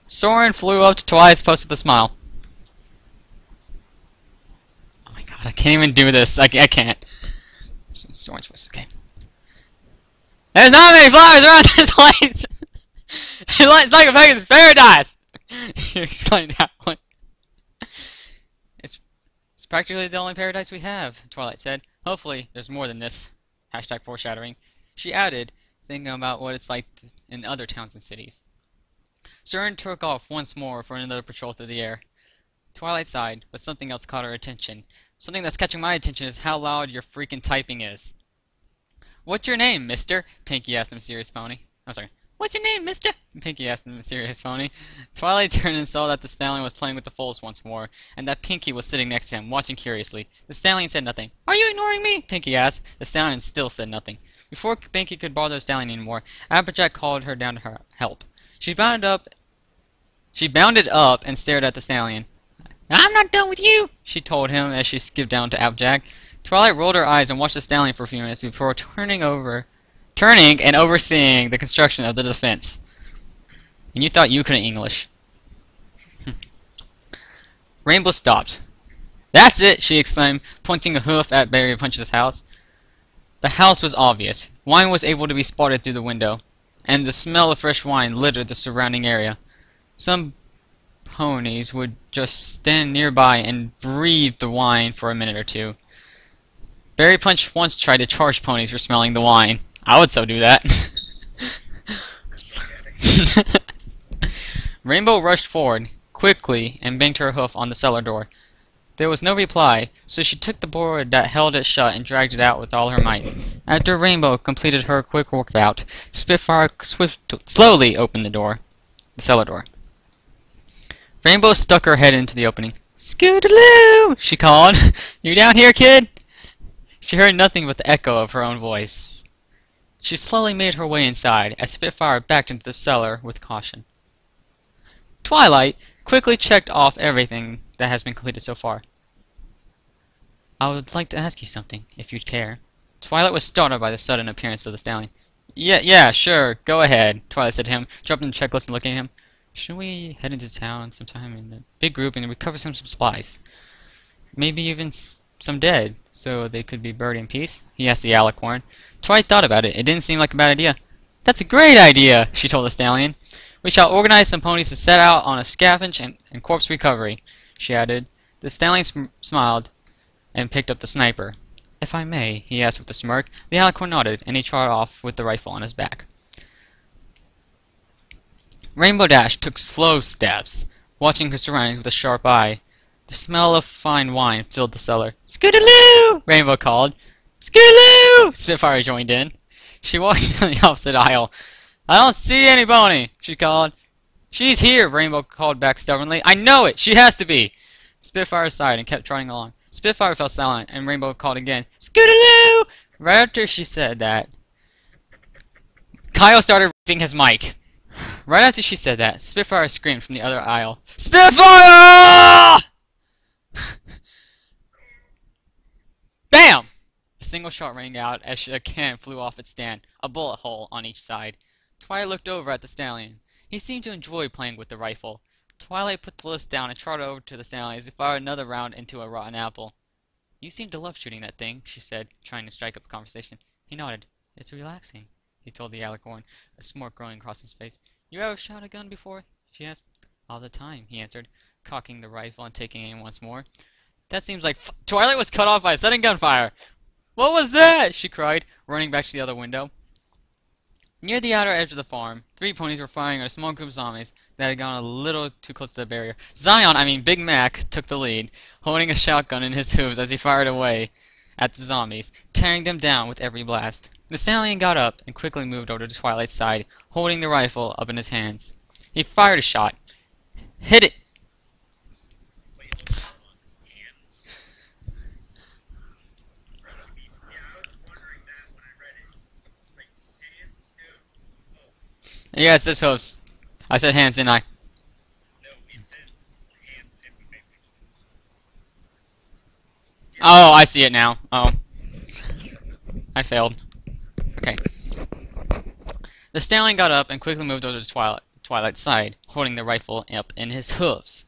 Soren flew up to Twilight's post with a smile. Oh my god, I can't even do this. I can't. Soren's voice, okay. There's not many flowers around this place! It's like a Pegasus paradise! He exclaimed that one. It's practically the only paradise we have, Twilight said. Hopefully, there's more than this. Hashtag foreshadowing. She added, thinking about what it's like in other towns and cities. Stern took off once more for another patrol through the air. Twilight sighed, but something else caught her attention. Something that's catching my attention is how loud your freaking typing is. What's your name, mister? Pinky asked the mysterious pony. I'm sorry. What's your name, mister? Pinky asked the mysterious pony. Twilight turned and saw that the stallion was playing with the foals once more, and that Pinky was sitting next to him, watching curiously. The stallion said nothing. Are you ignoring me? Pinky asked. The stallion still said nothing. Before Pinky could bother the stallion anymore, Applejack called her down to her help. She bounded up and stared at the stallion. I'm not done with you, she told him as she skipped down to Applejack. Twilight rolled her eyes and watched the stallion for a few minutes before turning and overseeing the construction of the defense. And you thought you couldn't English. Rainbow stopped. That's it, she exclaimed, pointing a hoof at Barry Punch's house. The house was obvious. Wine was able to be spotted through the window, and the smell of fresh wine littered the surrounding area. Some ponies would just stand nearby and breathe the wine for a minute or two. Barry Punch once tried to charge ponies for smelling the wine. I would so do that. Rainbow rushed forward, quickly, and banged her hoof on the cellar door. There was no reply, so she took the board that held it shut and dragged it out with all her might. After Rainbow completed her quick workout, Spitfire slowly opened the cellar door. Rainbow stuck her head into the opening. Scootaloo! She called. You down here, kid? She heard nothing but the echo of her own voice. She slowly made her way inside, as Spitfire backed into the cellar with caution. Twilight quickly checked off everything that has been completed so far. I would like to ask you something, if you'd care. Twilight was startled by the sudden appearance of the stallion. Yeah, sure, go ahead, Twilight said to him, dropping the checklist and looking at him. Should we head into town sometime in a big group and recover some supplies? Maybe even some dead, so they could be buried in peace? He asked the alicorn. Twilight thought about it. It didn't seem like a bad idea. That's a great idea, she told the stallion. We shall organize some ponies to set out on a scavenge and corpse recovery, she added. The stallion smiled and picked up the sniper. If I may, he asked with a smirk. The alicorn nodded, and he trotted off with the rifle on his back. Rainbow Dash took slow steps, watching her surroundings with a sharp eye. The smell of fine wine filled the cellar. "Scootaloo!" Rainbow called. "Scootaloo!" Spitfire joined in. She walked to the opposite aisle. "I don't see any pony," she called. "She's here," Rainbow called back stubbornly. "I know it! She has to be!" Spitfire sighed and kept trotting along. Spitfire fell silent, and Rainbow called again. "Scootaloo!" Right after she said that, Kyle started ripping his mic. Right after she said that, Spitfire screamed from the other aisle. "Spitfire!" Bam! A single shot rang out as a cannon flew off its stand, a bullet hole on each side. Twilight looked over at the stallion. He seemed to enjoy playing with the rifle. Twilight put the list down and trotted over to the stallion as he fired another round into a rotten apple. "You seem to love shooting that thing," she said, trying to strike up a conversation. He nodded. "It's relaxing," he told the alicorn, a smirk growing across his face. "You ever shot a gun before?" she asked. "All the time," he answered, cocking the rifle and taking aim once more. "That seems like Twilight was cut off by a sudden gunfire. "What was that?" she cried, running back to the other window. Near the outer edge of the farm, 3 ponies were firing at a small group of zombies that had gone a little too close to the barrier. Big Mac, took the lead, holding a shotgun in his hooves as he fired away at the zombies, tearing them down with every blast. The stallion got up and quickly moved over to Twilight's side, holding the rifle up in his hands. He fired a shot. Hit it! Yeah, it says hooves. I said hands, didn't I? Oh, I see it now. Oh. I failed. Okay. The stallion got up and quickly moved over to Twilight's side, holding the rifle up in his hooves.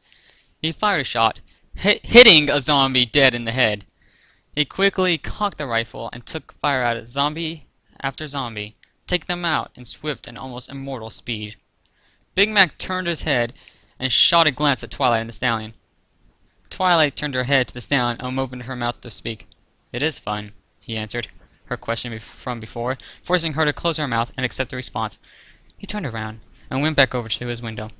He fired a shot, hitting a zombie dead in the head. He quickly cocked the rifle and took fire at it, zombie after zombie, taking them out in swift and almost immortal speed. Big Mac turned his head and shot a glance at Twilight and the stallion. Twilight turned her head to the stallion and opened her mouth to speak. "It is fun," he answered her question from before, forcing her to close her mouth and accept the response. He turned around and went back over to his window.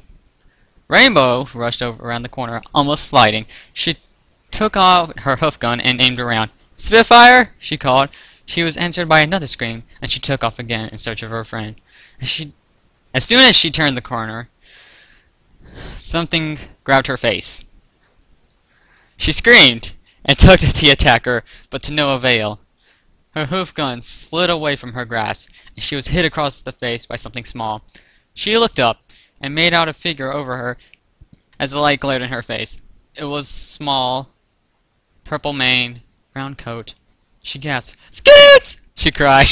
Rainbow rushed around the corner, almost sliding. She took out her hoof gun and aimed around. "Spitfire!" she called. She was answered by another scream, and she took off again in search of her friend. As soon as she turned the corner, something grabbed her face. She screamed and tugged at the attacker, but to no avail. Her hoof gun slid away from her grasp, and she was hit across the face by something small. She looked up and made out a figure over her as the light glared in her face. It was small, purple mane, brown coat. She gasped. "Scoots!" she cried.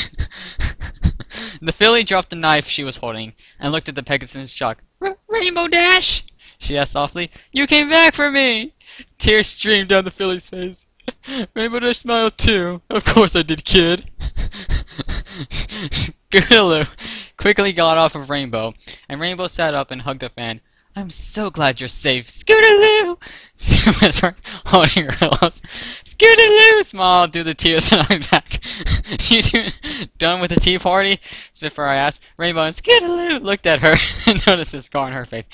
The filly dropped the knife she was holding and looked at the Pegasus in shock. "Rainbow Dash?" she asked softly. "You came back for me!" Tears streamed down the filly's face. Rainbow Dash smiled too. "Of course I did, kid." Scootaloo quickly got off of Rainbow, and Rainbow sat up and hugged the fan. "I'm so glad you're safe, Scootaloo!" She whispered, holding her lips. "Scootaloo!" smiled through the tears and hung back. "You two done with the tea party?" Spitfire asked. Rainbow and Scootaloo looked at her and noticed the scar on her face.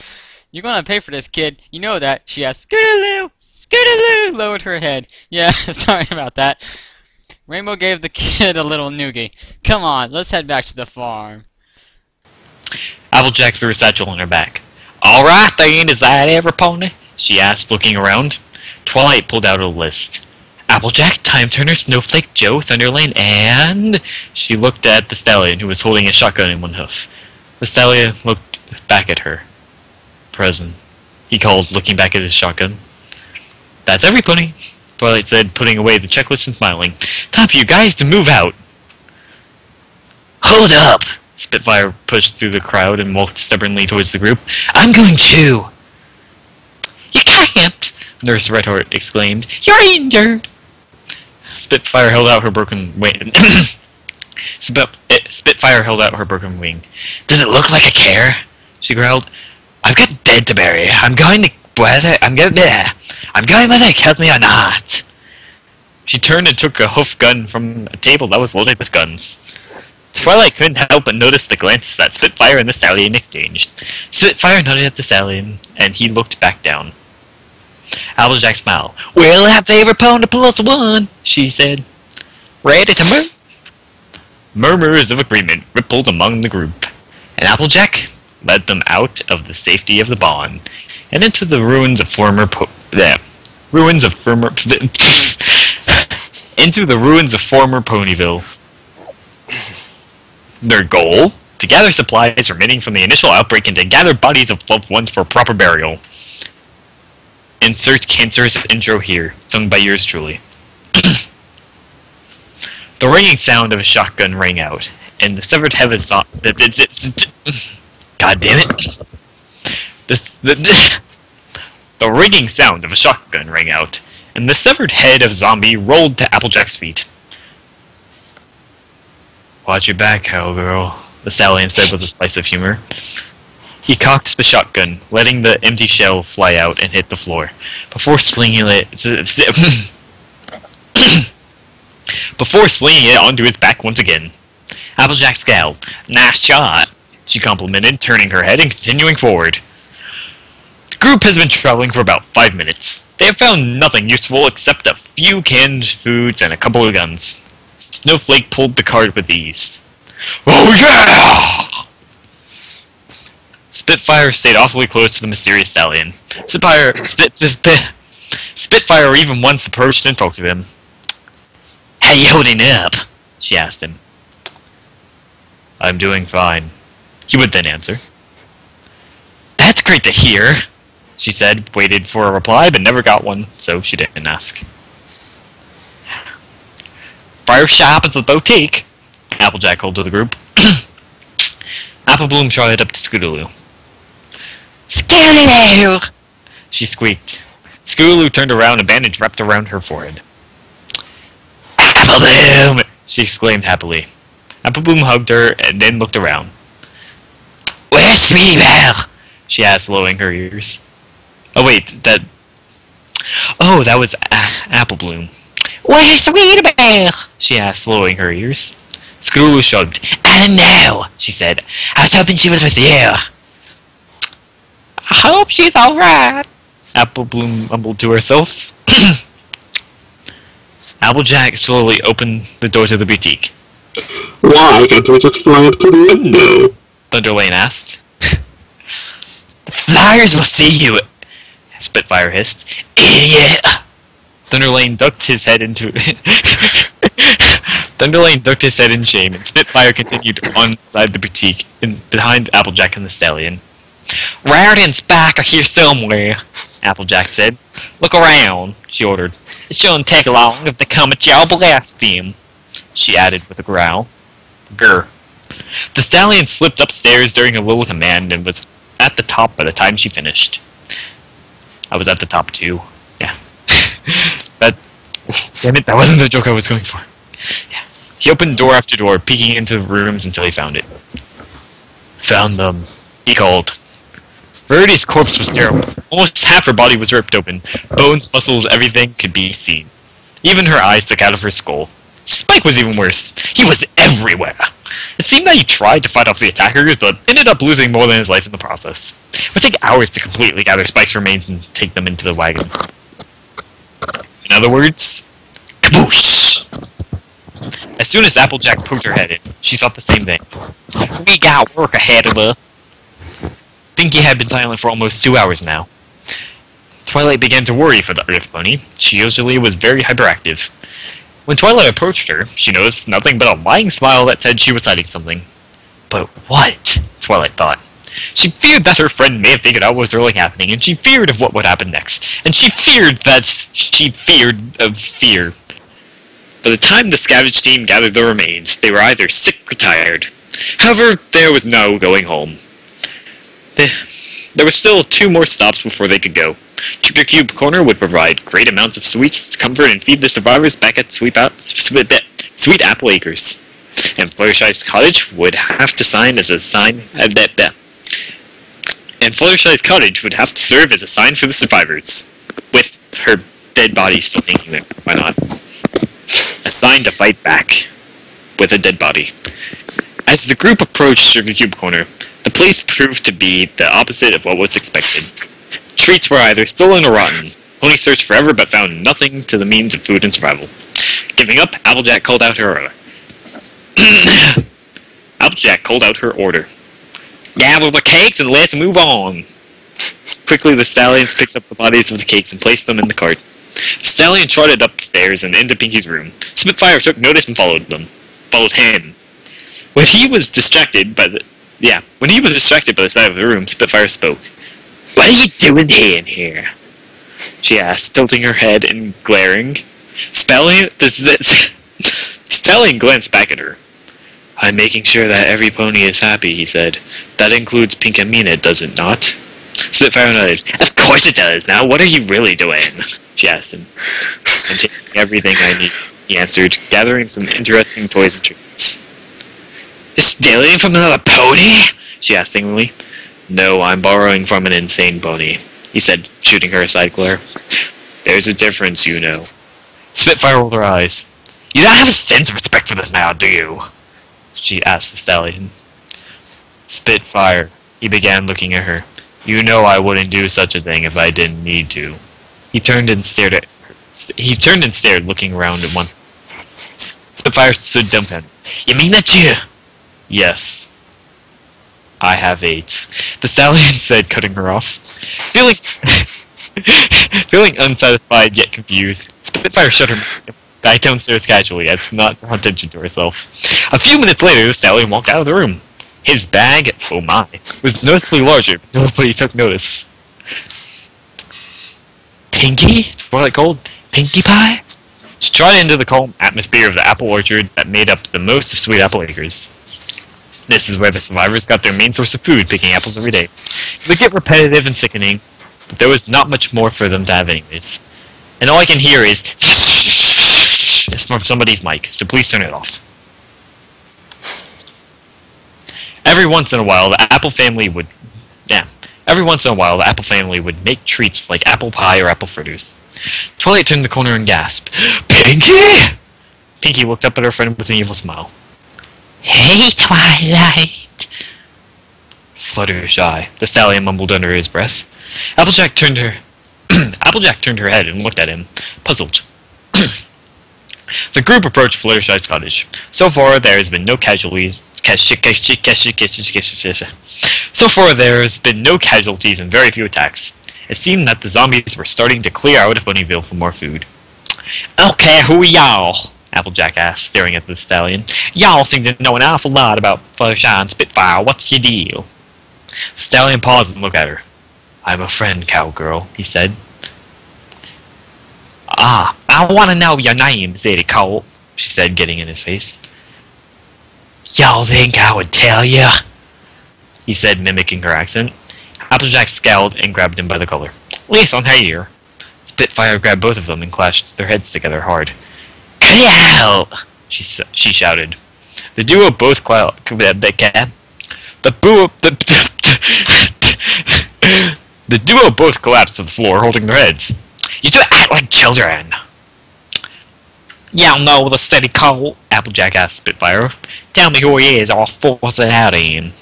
"You're gonna pay for this, kid. You know that," she asked. "Scootaloo! Scootaloo!" lowered her head. "Yeah, sorry about that." Rainbow gave the kid a little noogie. "Come on, let's head back to the farm." Applejack threw a satchel on her back. "All right, then, is that every pony?" she asked, looking around. Twilight pulled out a list. "Applejack, Time Turner, Snowflake, Joe, Thunderlane, and..." She looked at the stallion, who was holding a shotgun in one hoof. The stallion looked back at her. "Present," he called, looking back at his shotgun. "That's every pony," Twilight said, putting away the checklist and smiling. "Time for you guys to move out." "Hold up!" Spitfire pushed through the crowd and walked stubbornly towards the group. "I'm going too!" "You can't!" Nurse Redheart exclaimed. "You're injured!" Spitfire held out her broken wing. Spitfire held out her broken wing. "Does it look like I care?" she growled. "I've got dead to bury. I'm going whether it kills me or not." She turned and took a hoof gun from a table that was loaded with guns. Twilight couldn't help but notice the glances that Spitfire and the Stallion exchanged. Spitfire nodded at the Stallion, and he looked back down. Applejack smiled. "We'll have favorite pony +1, she said. "Ready to move?" Murmurs of agreement rippled among the group, and Applejack led them out of the safety of the barn and into the ruins of former Ponyville. Their goal? To gather supplies remaining from the initial outbreak and to gather bodies of loved ones for proper burial. Insert cancerous intro here, sung by yours truly. The ringing sound of a shotgun rang out, and the severed head of God damn it! The ringing sound of a shotgun rang out, and the severed head of zombie rolled to Applejack's feet. "Watch your back, cowgirl," the Stallion said with a slice of humor. He cocked the shotgun, letting the empty shell fly out and hit the floor, before slinging it onto his back once again. Applejack scowled. "Nice shot," she complimented, turning her head and continuing forward. The group has been traveling for about 5 minutes. They have found nothing useful except a few canned foods and a couple of guns. Snowflake pulled the cart with ease. "Oh yeah!" Spitfire stayed awfully close to the mysterious Stallion. Spitfire even once approached and talked to him. "How you holding up?" she asked him. "I'm doing fine," he would then answer. "That's great to hear," she said, waited for a reply, but never got one, so she didn't ask. "First shop is the boutique," Applejack called to the group. Applebloom trotted up to Scootaloo. "Scootaloo!" she squeaked. Scootaloo turned around, a bandage wrapped around her forehead. "Applebloom!" she exclaimed happily. Applebloom hugged her and then looked around. "Where's Sweetie Belle?" she asked, lowering her ears. Oh wait, that was Applebloom. "Where's Sweetie Belle?" she asked, lowering her ears. Scootaloo shrugged. "I don't know," she said. "I was hoping she was with you." "I hope she's alright," Applebloom mumbled to herself. Applejack slowly opened the door to the boutique. "Why can't we just fly up to the window?" Thunderlane asked. "The flyers will see you," Spitfire hissed. "Idiot!" Thunderlane ducked his head in shame, and Spitfire continued on inside the boutique, behind Applejack and the Stallion. "Rarity and Spike are here somewhere," Applejack said. "Look around," she ordered. "It shouldn't take long if they come at you, I'll blast him," she added with a growl. Grr. The Stallion slipped upstairs during a little command and was at the top by the time she finished. I was at the top too. Yeah. Damn it, that wasn't the joke I was going for. Yeah. He opened door after door, peeking into the rooms until he found it. "Found them," he called. Verity's corpse was terrible. Almost half her body was ripped open. Bones, muscles, everything could be seen. Even her eyes stuck out of her skull. Spike was even worse. He was everywhere. It seemed that he tried to fight off the attackers, but ended up losing more than his life in the process. It would take hours to completely gather Spike's remains and take them into the wagon. In other words, kaboosh! As soon as Applejack poked her head in, she thought the same thing. "We got work ahead of us." Pinky had been silent for almost 2 hours now. Twilight began to worry for the Earth Pony. She usually was very hyperactive. When Twilight approached her, she noticed nothing but a lying smile that said she was hiding something. But what? Twilight thought. She feared that her friend may have figured out what was really happening, and she feared of what would happen next. And she feared that she feared of fear. By the time the scavenge team gathered the remains, they were either sick or tired. However, there was no going home. There were still 2 more stops before they could go. Sugar Cube Corner would provide great amounts of sweets, comfort, and feed the survivors back at Sweet Apple Acres. And Fluttershy's Cottage would have to sign as a sign And Fluttershy's cottage would have to serve as a sign for the survivors, with her dead body still hanging there. Why not? A sign to fight back with a dead body. As the group approached Sugar Cube Corner, the place proved to be the opposite of what was expected. Treats were either stolen or rotten. Pony searched forever but found nothing to the means of food and survival. Giving up, Applejack called out her order. Applejack called out her order. Gather the cakes and let's move on. Quickly, the stallions picked up the bodies of the cakes and placed them in the cart. The stallion trotted upstairs and into Pinky's room. Spitfire took notice and followed him. When he was distracted by the side of the room, Spitfire spoke. What are you doing in here? She asked, tilting her head and glaring. Stallion glanced back at her. I'm making sure that every pony is happy, he said. That includes Pink and Mina, does it not? Spitfire nodded. Of course it does. Now what are you really doing? She asked him. I'm taking everything I need, he answered, gathering some interesting toys and treats. Stealing from another pony? She asked angrily. No, I'm borrowing from an insane pony, he said, shooting her a side glare. There's a difference, you know. Spitfire rolled her eyes. You don't have a sense of respect for this man, do you? She asked the stallion. Spitfire, he began, looking at her. You know I wouldn't do such a thing if I didn't need to. He turned and stared, looking around at one. Spitfire stood dumbfounded. You mean that you... Yes. I have AIDS. The stallion said, cutting her off. Feeling unsatisfied yet confused, Spitfire shut her mouth back downstairs casually as to not draw attention to herself. A few minutes later, the stallion walked out of the room. His bag, oh my, was noticeably larger, but nobody took notice. Pinky? What I called? Pinkie Pie? She trotted into the calm atmosphere of the apple orchard that made up the most of Sweet Apple Acres. This is where the survivors got their main source of food, picking apples every day. It would get repetitive and sickening, but there was not much more for them to have anyways. And all I can hear is... It's from somebody's mic, so please turn it off. Every once in a while, the apple family would make treats like apple pie or apple fritters. Twilight turned the corner and gasped. Pinky! Pinky looked up at her friend with an evil smile. Hey, Twilight! Fluttershy, the stallion mumbled under his breath. Applejack turned her head and looked at him, puzzled. The group approached Fluttershy's cottage. So far, there has been no casualties. So far, there has been no casualties and very few attacks. It seemed that the zombies were starting to clear out of Bunnyville for more food. Okay, who are y'all? Applejack asked, staring at the stallion. Y'all seem to know an awful lot about Fluttershy and Spitfire. What's your deal? The stallion paused and looked at her. I'm a friend, cowgirl, he said. Ah, I want to know your name, Zadie Cole, she said, getting in his face. Y'all think I would tell ya? He said, mimicking her accent. Applejack scowled and grabbed him by the collar. Listen here. Spitfire grabbed both of them and clashed their heads together hard. Cut it out! She shouted. The duo both The duo both collapsed to the floor, holding their heads. You two act like children! Y'all know the steady call? Applejack asked Spitfire. Tell me who he is, or I'll force it out of him.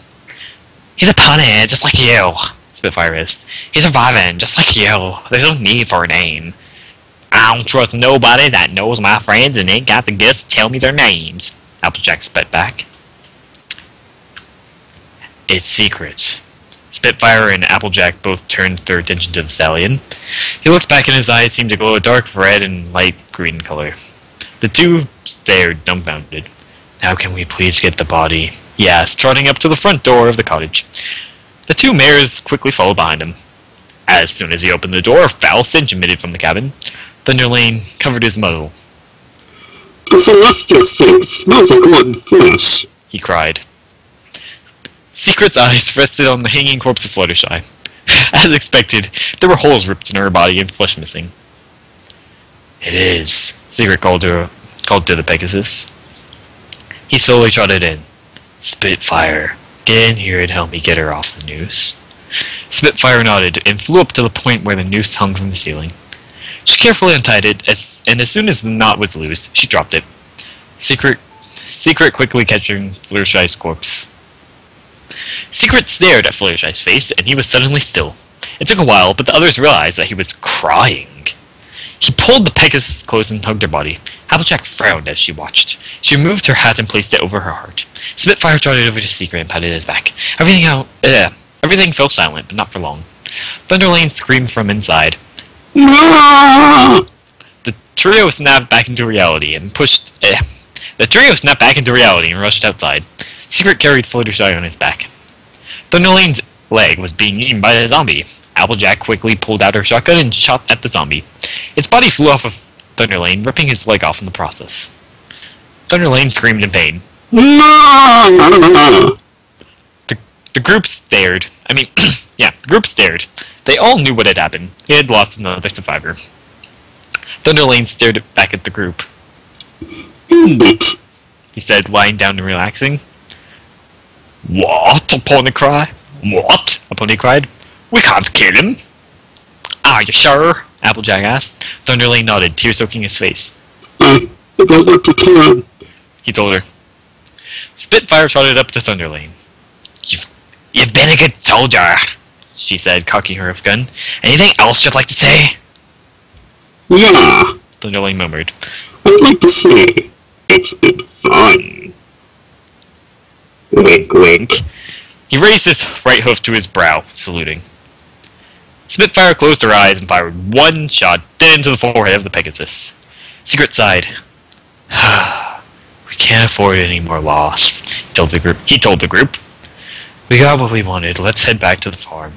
He's a pony, just like you, Spitfire hissed. He's surviving, just like you. There's no need for a name. I don't trust nobody that knows my friends and ain't got the guts to tell me their names, Applejack spat back. It's secret. Spitfire and Applejack both turned their attention to the stallion. He looked back and his eyes seemed to glow a dark red and light green color. The two stared dumbfounded. Now can we please get the body? He asked, trotting up to the front door of the cottage. The two mares quickly followed behind him. As soon as he opened the door, a foul stench emitted from the cabin. Thunderlane covered his muzzle. The celestial thing smells like rotten flesh, he cried. Secret's eyes rested on the hanging corpse of Fluttershy. As expected, there were holes ripped in her body and flesh missing. It is, Secret called to the Pegasus. He slowly trotted in. Spitfire, get in here and help me get her off the noose. Spitfire nodded and flew up to the point where the noose hung from the ceiling. She carefully untied it, and as soon as the knot was loose, she dropped it. Secret quickly catching Fluttershy's corpse. Secret stared at Fluttershy's face, and he was suddenly still. It took a while, but the others realized that he was crying. He pulled the Pegasus close and hugged her body. Applejack frowned as she watched. She removed her hat and placed it over her heart. Spitfire trotted over to Secret and patted his back. Everything fell silent, but not for long. Thunderlane screamed from inside. The trio snapped back into reality and rushed outside. Secret carried Fluttershy on his back. Thunderlane's leg was being eaten by a zombie. Applejack quickly pulled out her shotgun and shot at the zombie. Its body flew off of Thunderlane, ripping his leg off in the process. Thunderlane screamed in pain. The group stared. The group stared. They all knew what had happened. He had lost another survivor. Thunderlane stared back at the group. He said, lying down and relaxing. What? A pony cried. What? A pony cried. We can't kill him. Are you sure? Applejack asked. Thunderlane nodded, tears soaking his face. I don't want to kill him, he told her. Spitfire trotted up to Thunderlane. You've been a good soldier, she said, cocking her gun. Anything else you'd like to say? Yeah, Thunderlane murmured. I'd like to say it's been fun. Wink, wink. He raised his right hoof to his brow, saluting. Spitfire closed her eyes and fired one shot dead into the forehead of the Pegasus. Secret sighed. We can't afford any more loss, he told the group. We got what we wanted. Let's head back to the farm.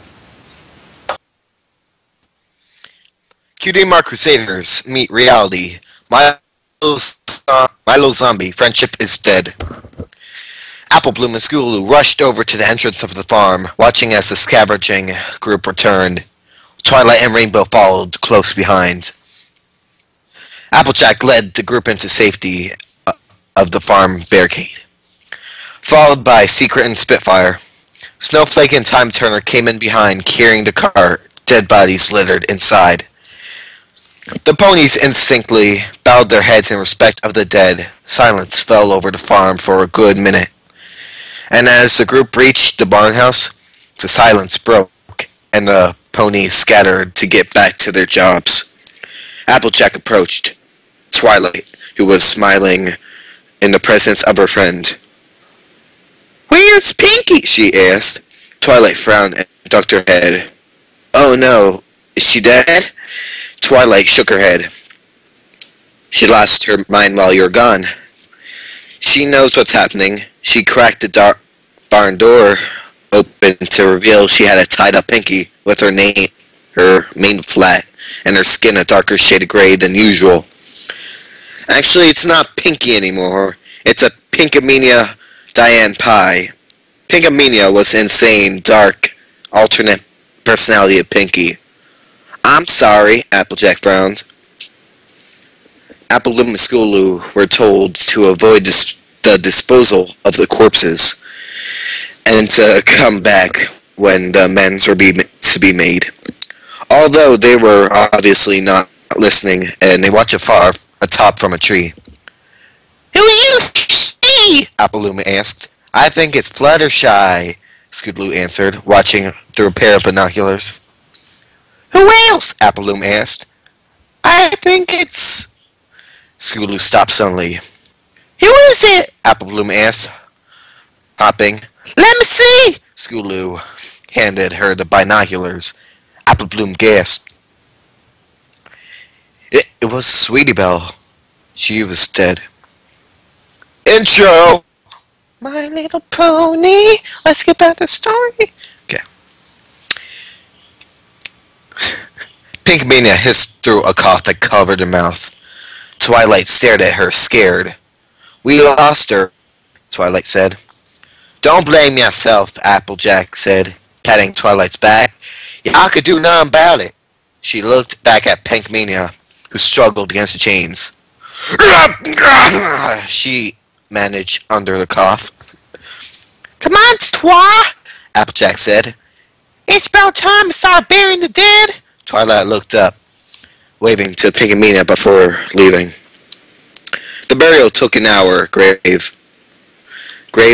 QD Crusaders meet reality. Milo Zombie, friendship is dead. Applebloom and Skooloo rushed over to the entrance of the farm, watching as the scavenging group returned. Twilight and Rainbow followed close behind. Applejack led the group into safety of the farm barricade, followed by Secret and Spitfire. Snowflake and Time Turner came in behind, carrying the car, dead bodies littered inside. The ponies instinctively bowed their heads in respect of the dead. Silence fell over the farm for a good minute. And as the group reached the barn house, the silence broke, and the ponies scattered to get back to their jobs. Applejack approached Twilight, who was smiling in the presence of her friend. "Where's Pinky?" she asked. Twilight frowned and ducked her head. "Oh no, is she dead?" Twilight shook her head. "She lost her mind while you were gone. She knows what's happening. She cracked the barn door open to reveal she had a tied-up Pinky with her mane flat and her skin a darker shade of gray than usual. Actually, it's not Pinky anymore. It's a Pinkamania Diane Pie. Pinkamania was insane, dark, alternate personality of Pinky." "I'm sorry," Applejack frowned. Applebloom and Skooloo were told to avoid the disposal of the corpses and to come back when the amends were to be made. Although they were obviously not listening, and they watched afar atop from a tree. "Who you see?" Applebloom asked. "I think it's Fluttershy," Skooloo answered, watching through a pair of binoculars. "Who else?" Applebloom asked. "I think it's..." Skooloo stopped suddenly. "Who is it?" Applebloom asked, hopping. "Let me see!" Skooloo handed her the binoculars. Applebloom gasped. It was Sweetie Belle. She was dead. Intro! My Little Pony. Let's get back to the story. Okay. Pinkmania hissed through a cough that covered her mouth. Twilight stared at her, scared. "We lost her," Twilight said. "Don't blame yourself," Applejack said, patting Twilight's back. "Y'all could do nothing about it." She looked back at Pinkmania, who struggled against the chains. She managed under the cough. "Come on, Twa," Applejack said. It's about time to start burying the dead. Twilight looked up, waving to Pygmalion before leaving. The burial took an hour. Grave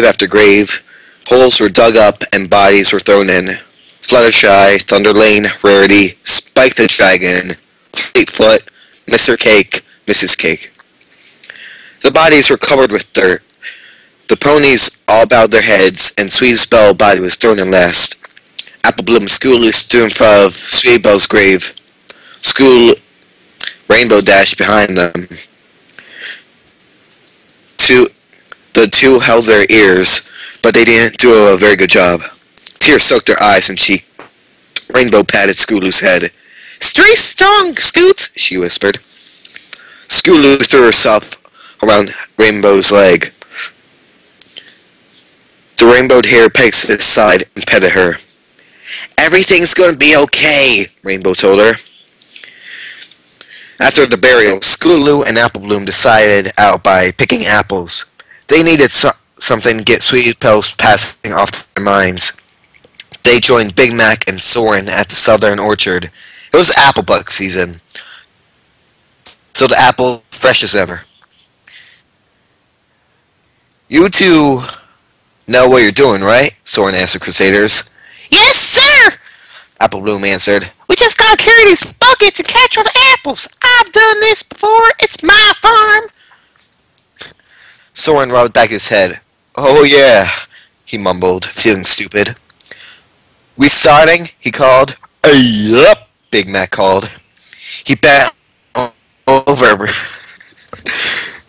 after grave, holes were dug up and bodies were thrown in. Fluttershy, Thunderlane, Rarity, Spike the Dragon, Fleetfoot, Mr. Cake, Mrs. Cake. The bodies were covered with dirt. The ponies all bowed their heads, and Sweet's Belle body was thrown in last. Apple Bloom Schooloo stood in front of Sweet Belle's grave. School Rainbow dashed behind them. The two held their ears, but they didn't do a very good job. Tears soaked their eyes and cheeks. Rainbow patted Schooloo's head. "Stay strong, Scoots," she whispered. Schooloo threw herself around Rainbow's leg. The rainbowed hair pecked to his side and petted her. "Everything's going to be okay," Rainbow told her. After the burial, Schooloo and Apple Bloom decided out by picking apples. They needed something to get Sweet Belle's passing off their minds. They joined Big Mac and Soren at the southern orchard. It was apple buck season, so the apple fresh as ever. "You two know what you're doing, right?" Soren asked the Crusaders. "Yes, sir!" Apple Bloom answered. "We just gotta carry these buckets and catch all the apples. I've done this before. It's my farm." Soren rubbed back his head. "Oh yeah," he mumbled, feeling stupid. "We starting?" he called. "Yup," Big Mac called. He bent over.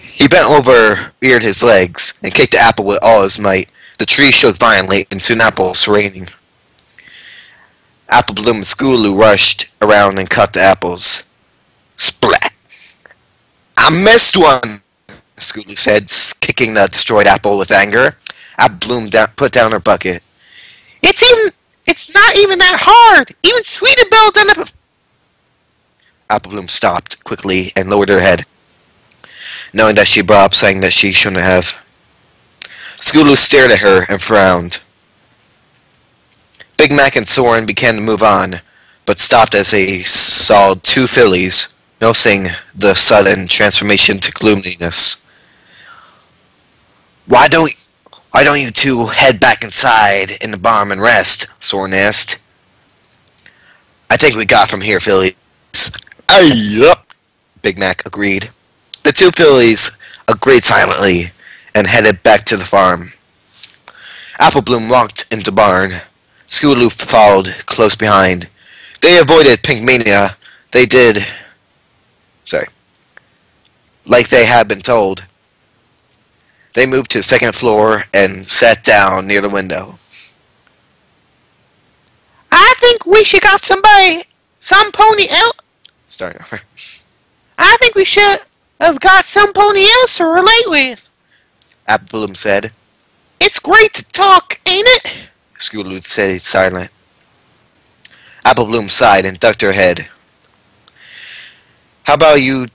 He bent over, reared his legs, and kicked the apple with all his might. The tree shook violently, and soon apples were raining. Apple Bloom and Schooloo rushed around and cut the apples. Splat! "I missed one," Schooloo said, kicking the destroyed apple with anger. Apple Bloom put down her bucket. It's not even that hard. Even Sweeter Belle done it." Apple Bloom stopped quickly and lowered her head, knowing that she brought up something that she shouldn't have. Schooloo stared at her and frowned. Big Mac and Soren began to move on, but stopped as they saw two fillies, noticing the sudden transformation to gloominess. Why don't you two head back inside in the barn and rest?" Soren asked. "I think we got from here, fillies." "Yup," Big Mac agreed. The two fillies agreed silently and headed back to the farm. Apple Bloom walked into the barn. Schooloo followed close behind. They avoided Pink Mania. Like they had been told. They moved to the second floor and sat down near the window. "I think we should got some pony else. Starting over. I think we should have got some pony else to relate with," Apple Bloom said. "It's great to talk, ain't it?" Schooloo said silent. Apple Bloom sighed and ducked her head. "How about you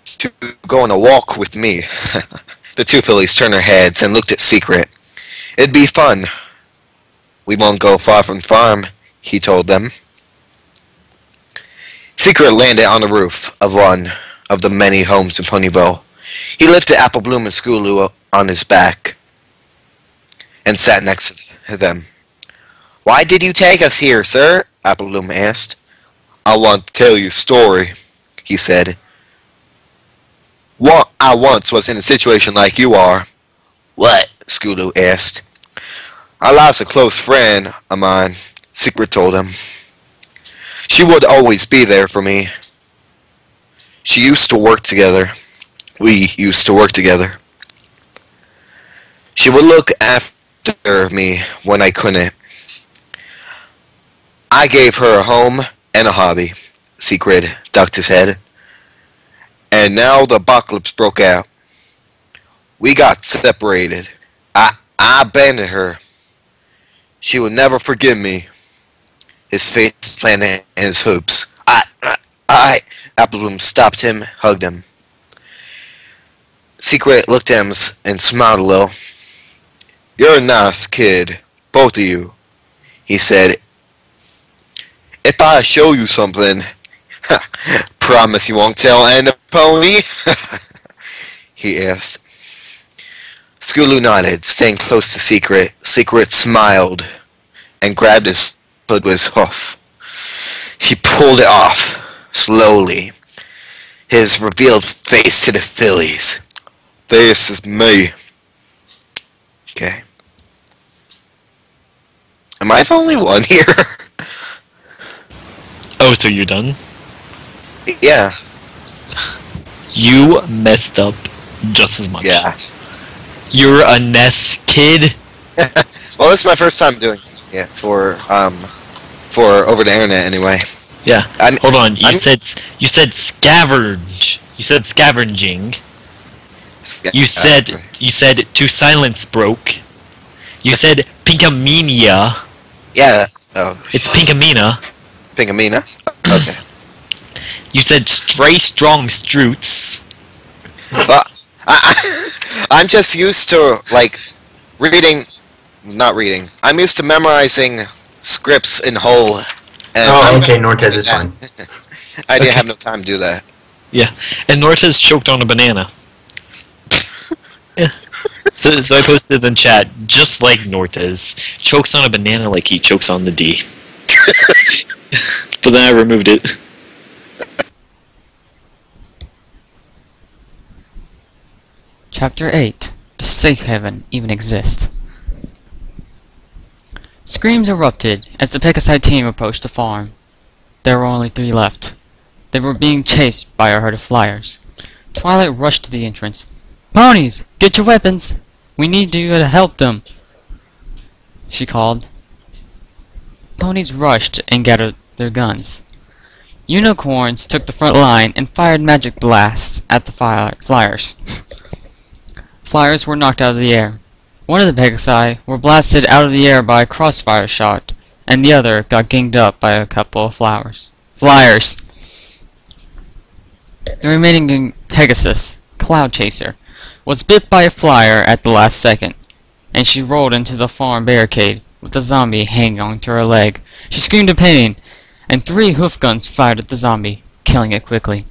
two go on a walk with me?" The two fillies turned their heads and looked at Secret. "It'd be fun." "We won't go far from the farm," he told them. Secret landed on the roof of one of the many homes in Ponyville. He lifted Apple Bloom and Schooloo on his back and sat next to them. "Why did you take us here, sir?" Apple Bloom asked. "I want to tell you a story," he said. "I once was in a situation like you are." "What?" Schooloo asked. "I lost a close friend of mine," Secret told him. "She would always be there for me. We used to work together. She would look after me when I couldn't. I gave her a home and a hobby." Secret ducked his head. "And now the apocalypse broke out. We got separated. I abandoned her. She would never forgive me." His face planted in his hoops. Apple Bloom stopped him, hugged him. Secret looked at him and smiled a little. "You're a nice kid, both of you," he said If I show you something, promise you won't tell Anna Pony? He asked. Skulu nodded, staying close to Secret. Secret smiled and grabbed his hood with his hoof. He pulled it off, slowly, his revealed face to the fillies. This is me. Okay. Am I the only one here? Oh, so you're done? Yeah. You messed up just as much. Yeah. You're a Ness kid. Well, this is my first time doing it for over the internet anyway. Yeah. Hold on. You said scavenge. You said scavenging. You said to silence broke. You said pinkamenia. Yeah. Oh. It's pinkamena. Pinkamena? Okay. You said stray strong stroots. Well, I'm just used to, like, not reading. I'm used to memorizing scripts in whole. And okay, Nortez is fine. I didn't have no time to do that. Yeah, and Nortez choked on a banana. Yeah. So I posted in chat, just like Nortez, chokes on a banana like he chokes on the D. But then I removed it. Chapter 8. Does safe haven even exist? Screams erupted as the Pegasi team approached the farm. There were only 3 left. They were being chased by a herd of flyers. Twilight rushed to the entrance. "Ponies! Get your weapons! We need you to help them!" she called. Ponies rushed and gathered their guns. Unicorns took the front line and fired magic blasts at the flyers. Flyers were knocked out of the air. One of the Pegasi were blasted out of the air by a crossfire shot, and the other got ganged up by a couple of flyers. The remaining Pegasus, Cloud Chaser, was bit by a flyer at the last second, and she rolled into the farm barricade with the zombie hanging onto her leg. She screamed in pain, and 3 hoof guns fired at the zombie, killing it quickly.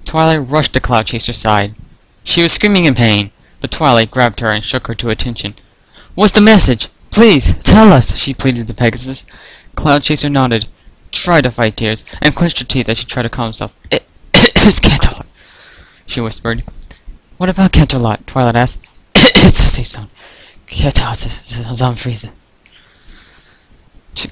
Twilight rushed to Cloud Chaser's side. She was screaming in pain, but Twilight grabbed her and shook her to attention. "What's the message? Please, tell us," she pleaded to Pegasus. Cloud Chaser nodded, tried to fight tears, and clenched her teeth as she tried to calm herself. "It's Canterlot," she whispered. "What about Canterlot?" Twilight asked. "It's a safe zone. Canterlot's on freezer."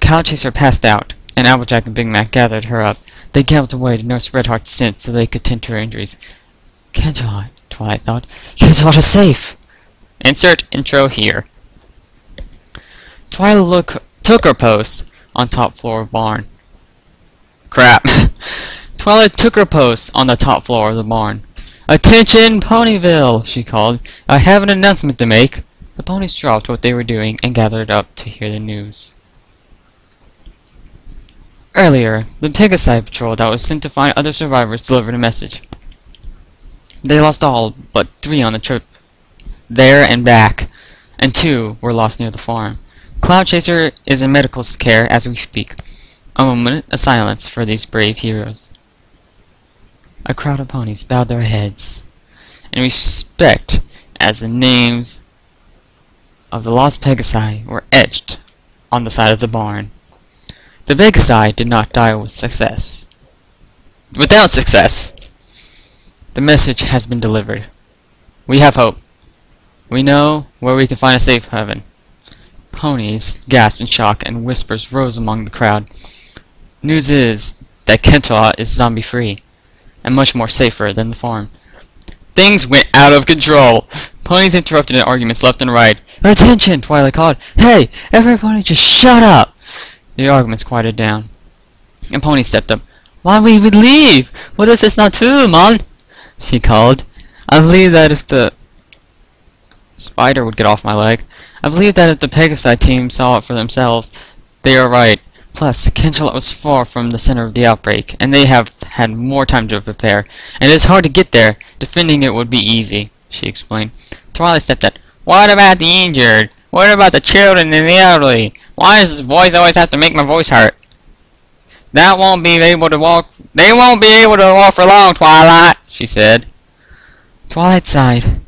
Cloud Chaser passed out, and Applejack and Big Mac gathered her up. They galloped away to nurse Redheart's scent so they could tend to her injuries. "Canterlot," Twilight thought. "Canterlot is safe." Insert intro here. Twilight took her post on top floor of barn. Crap. Twilight took her post on the top floor of the barn. "Attention, Ponyville!" she called. "I have an announcement to make." The ponies dropped what they were doing and gathered up to hear the news. Earlier, the Pegasi patrol that was sent to find other survivors delivered a message. They lost all but 3 on the trip there and back, and 2 were lost near the farm. Cloud Chaser is in medical care as we speak. A moment of silence for these brave heroes. A crowd of ponies bowed their heads in respect as the names of the lost Pegasi were etched on the side of the barn. The Pegasi did not die without success. The message has been delivered. We have hope. We know where we can find a safe haven. Ponies gasped in shock, and whispers rose among the crowd. News is that Canterlot is zombie-free, and much more safer than the farm. Things went out of control. Ponies interrupted in arguments left and right. "Attention!" Twilight called. "Hey, everybody just shut up!" The arguments quieted down. And Pony stepped up. "Why we would leave? What if it's not true, Mom?" she called. "I believe that if the spider would get off my leg. I believe that if the Pegasi team saw it for themselves, they are right. Plus, Canterlot was far from the center of the outbreak, and they have had more time to prepare, and it's hard to get there. Defending it would be easy," she explained. Twilight stepped in. "What about the injured? What about the children and the elderly? Why does this voice always have to make my voice hurt?" That won't be able to walk. They won't be able to walk for long, Twilight, she said. Twilight sighed.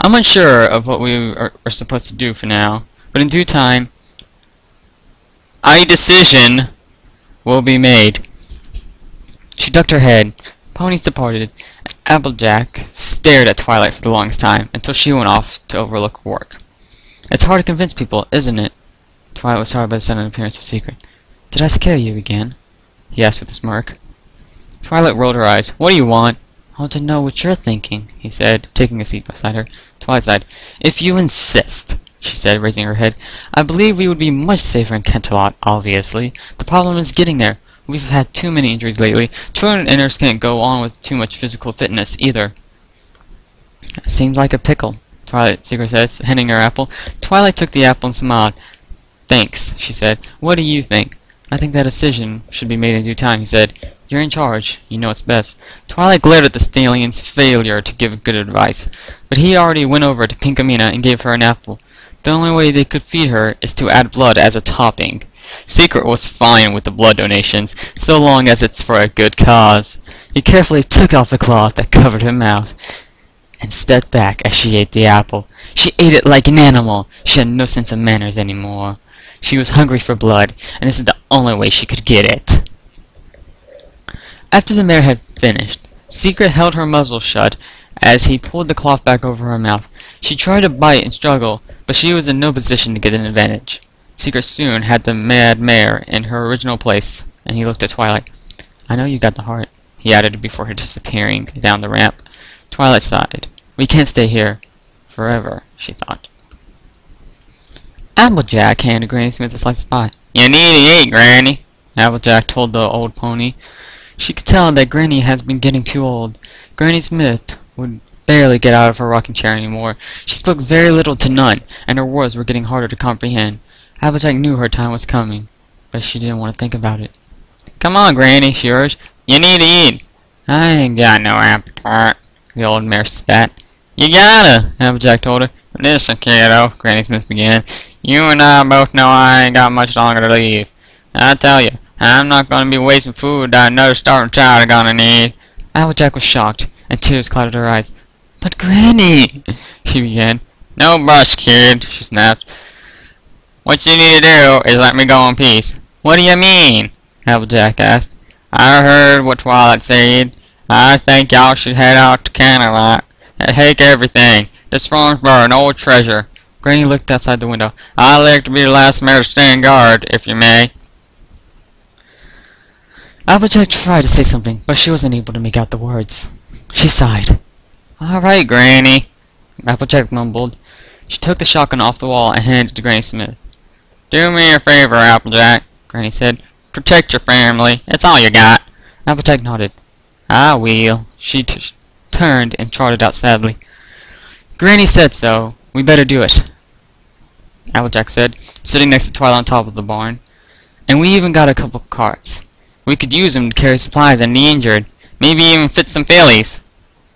I'm unsure of what we are supposed to do for now, but in due time, a decision will be made. She ducked her head. Ponies departed. Applejack stared at Twilight for the longest time until she went off to overlook work. It's hard to convince people, isn't it? Twilight was sorry by the sudden appearance of Secret. Did I scare you again? He asked with a smirk. Twilight rolled her eyes. What do you want? I want to know what you're thinking, he said, taking a seat beside her. Twilight sighed. If you insist, she said, raising her head. I believe we would be much safer in Canterlot, obviously. The problem is getting there. We've had too many injuries lately. Children and nurse can't go on with too much physical fitness, either. Seems like a pickle, Twilight, Secret said, handing her apple. Twilight took the apple and smiled. Thanks, she said. What do you think? I think that decision should be made in due time, he said. You're in charge. You know what's best. Twilight glared at the stallion's failure to give good advice, but he already went over to Pinkamena and gave her an apple. The only way they could feed her is to add blood as a topping. Secret was fine with the blood donations, so long as it's for a good cause. He carefully took off the cloth that covered her mouth and stepped back as she ate the apple. She ate it like an animal. She had no sense of manners anymore. She was hungry for blood, and this is the only way she could get it. After the mare had finished, Secret held her muzzle shut as he pulled the cloth back over her mouth. She tried to bite and struggle, but she was in no position to get an advantage. Secret soon had the mad mare in her original place, and he looked at Twilight. I know you got the heart, he added before disappearing down the ramp. Twilight sighed. We can't stay here forever, she thought. Applejack handed Granny Smith a slice of pie. You need to eat, Granny, Applejack told the old pony. She could tell that Granny has been getting too old. Granny Smith would barely get out of her rocking chair anymore. She spoke very little to none, and her words were getting harder to comprehend. Applejack knew her time was coming, but she didn't want to think about it. Come on, Granny, she urged. You need to eat. I ain't got no appetite, the old mare spat. You gotta, Applejack told her. Listen, kiddo, Granny Smith began. You and I both know I ain't got much longer to leave. I tell you, I'm not gonna be wasting food that another starving child is gonna need. Applejack was shocked, and tears clouded her eyes. But Granny, she began. No brush, kid, she snapped. What you need to do is let me go in peace. What do you mean? Applejack asked. I heard what Twilight said. I think y'all should head out to Canterlot and take everything. This farm's for an old treasure. Granny looked outside the window. I'd like to be the last mare to stand guard, if you may. Applejack tried to say something, but she wasn't able to make out the words. She sighed. All right, Granny, Applejack mumbled. She took the shotgun off the wall and handed it to Granny Smith. Do me a favor, Applejack, Granny said. Protect your family. It's all you got. Applejack nodded. I will. She turned and trotted out sadly. Granny said so. We better do it, Applejack said, sitting next to Twilight on top of the barn. And we even got a couple carts. We could use them to carry supplies and the injured. Maybe even fit some fillies.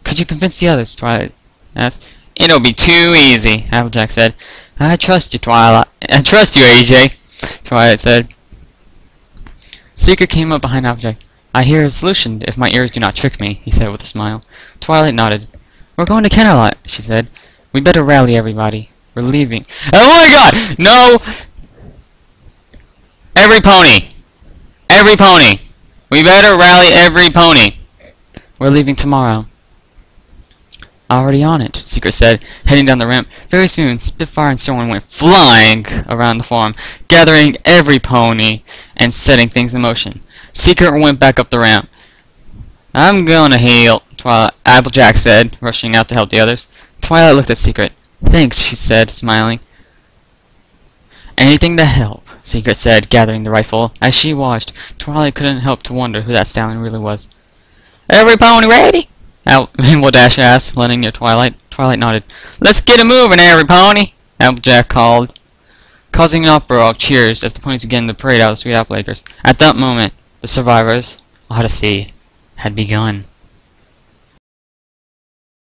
Could you convince the others, Twilight asked. It'll be too easy, Applejack said. I trust you, Twilight. I trust you, AJ, Twilight said. Secret came up behind Applejack. I hear a solution if my ears do not trick me, he said with a smile. Twilight nodded. We're going to Canterlot, she said. We better rally everybody. We're leaving. Oh my god! No! Every pony! Every pony! We better rally every pony! We're leaving tomorrow. Already on it, Secret said, heading down the ramp. Very soon, Spitfire and Storm went flying around the farm, gathering every pony and setting things in motion. Secret went back up the ramp. I'm gonna heal, Applejack said, rushing out to help the others. Twilight looked at Secret. Thanks, she said, smiling. Anything to help, Secret said, gathering the rifle. As she watched, Twilight couldn't help to wonder who that stallion really was. Every pony ready? Applejack asked, landing near Twilight. Twilight nodded. Let's get a moving, every pony, Applejack called, causing an uproar of cheers as the ponies began to parade out of the Sweet Apple Acres. At that moment, the survivors, Odyssey, had begun.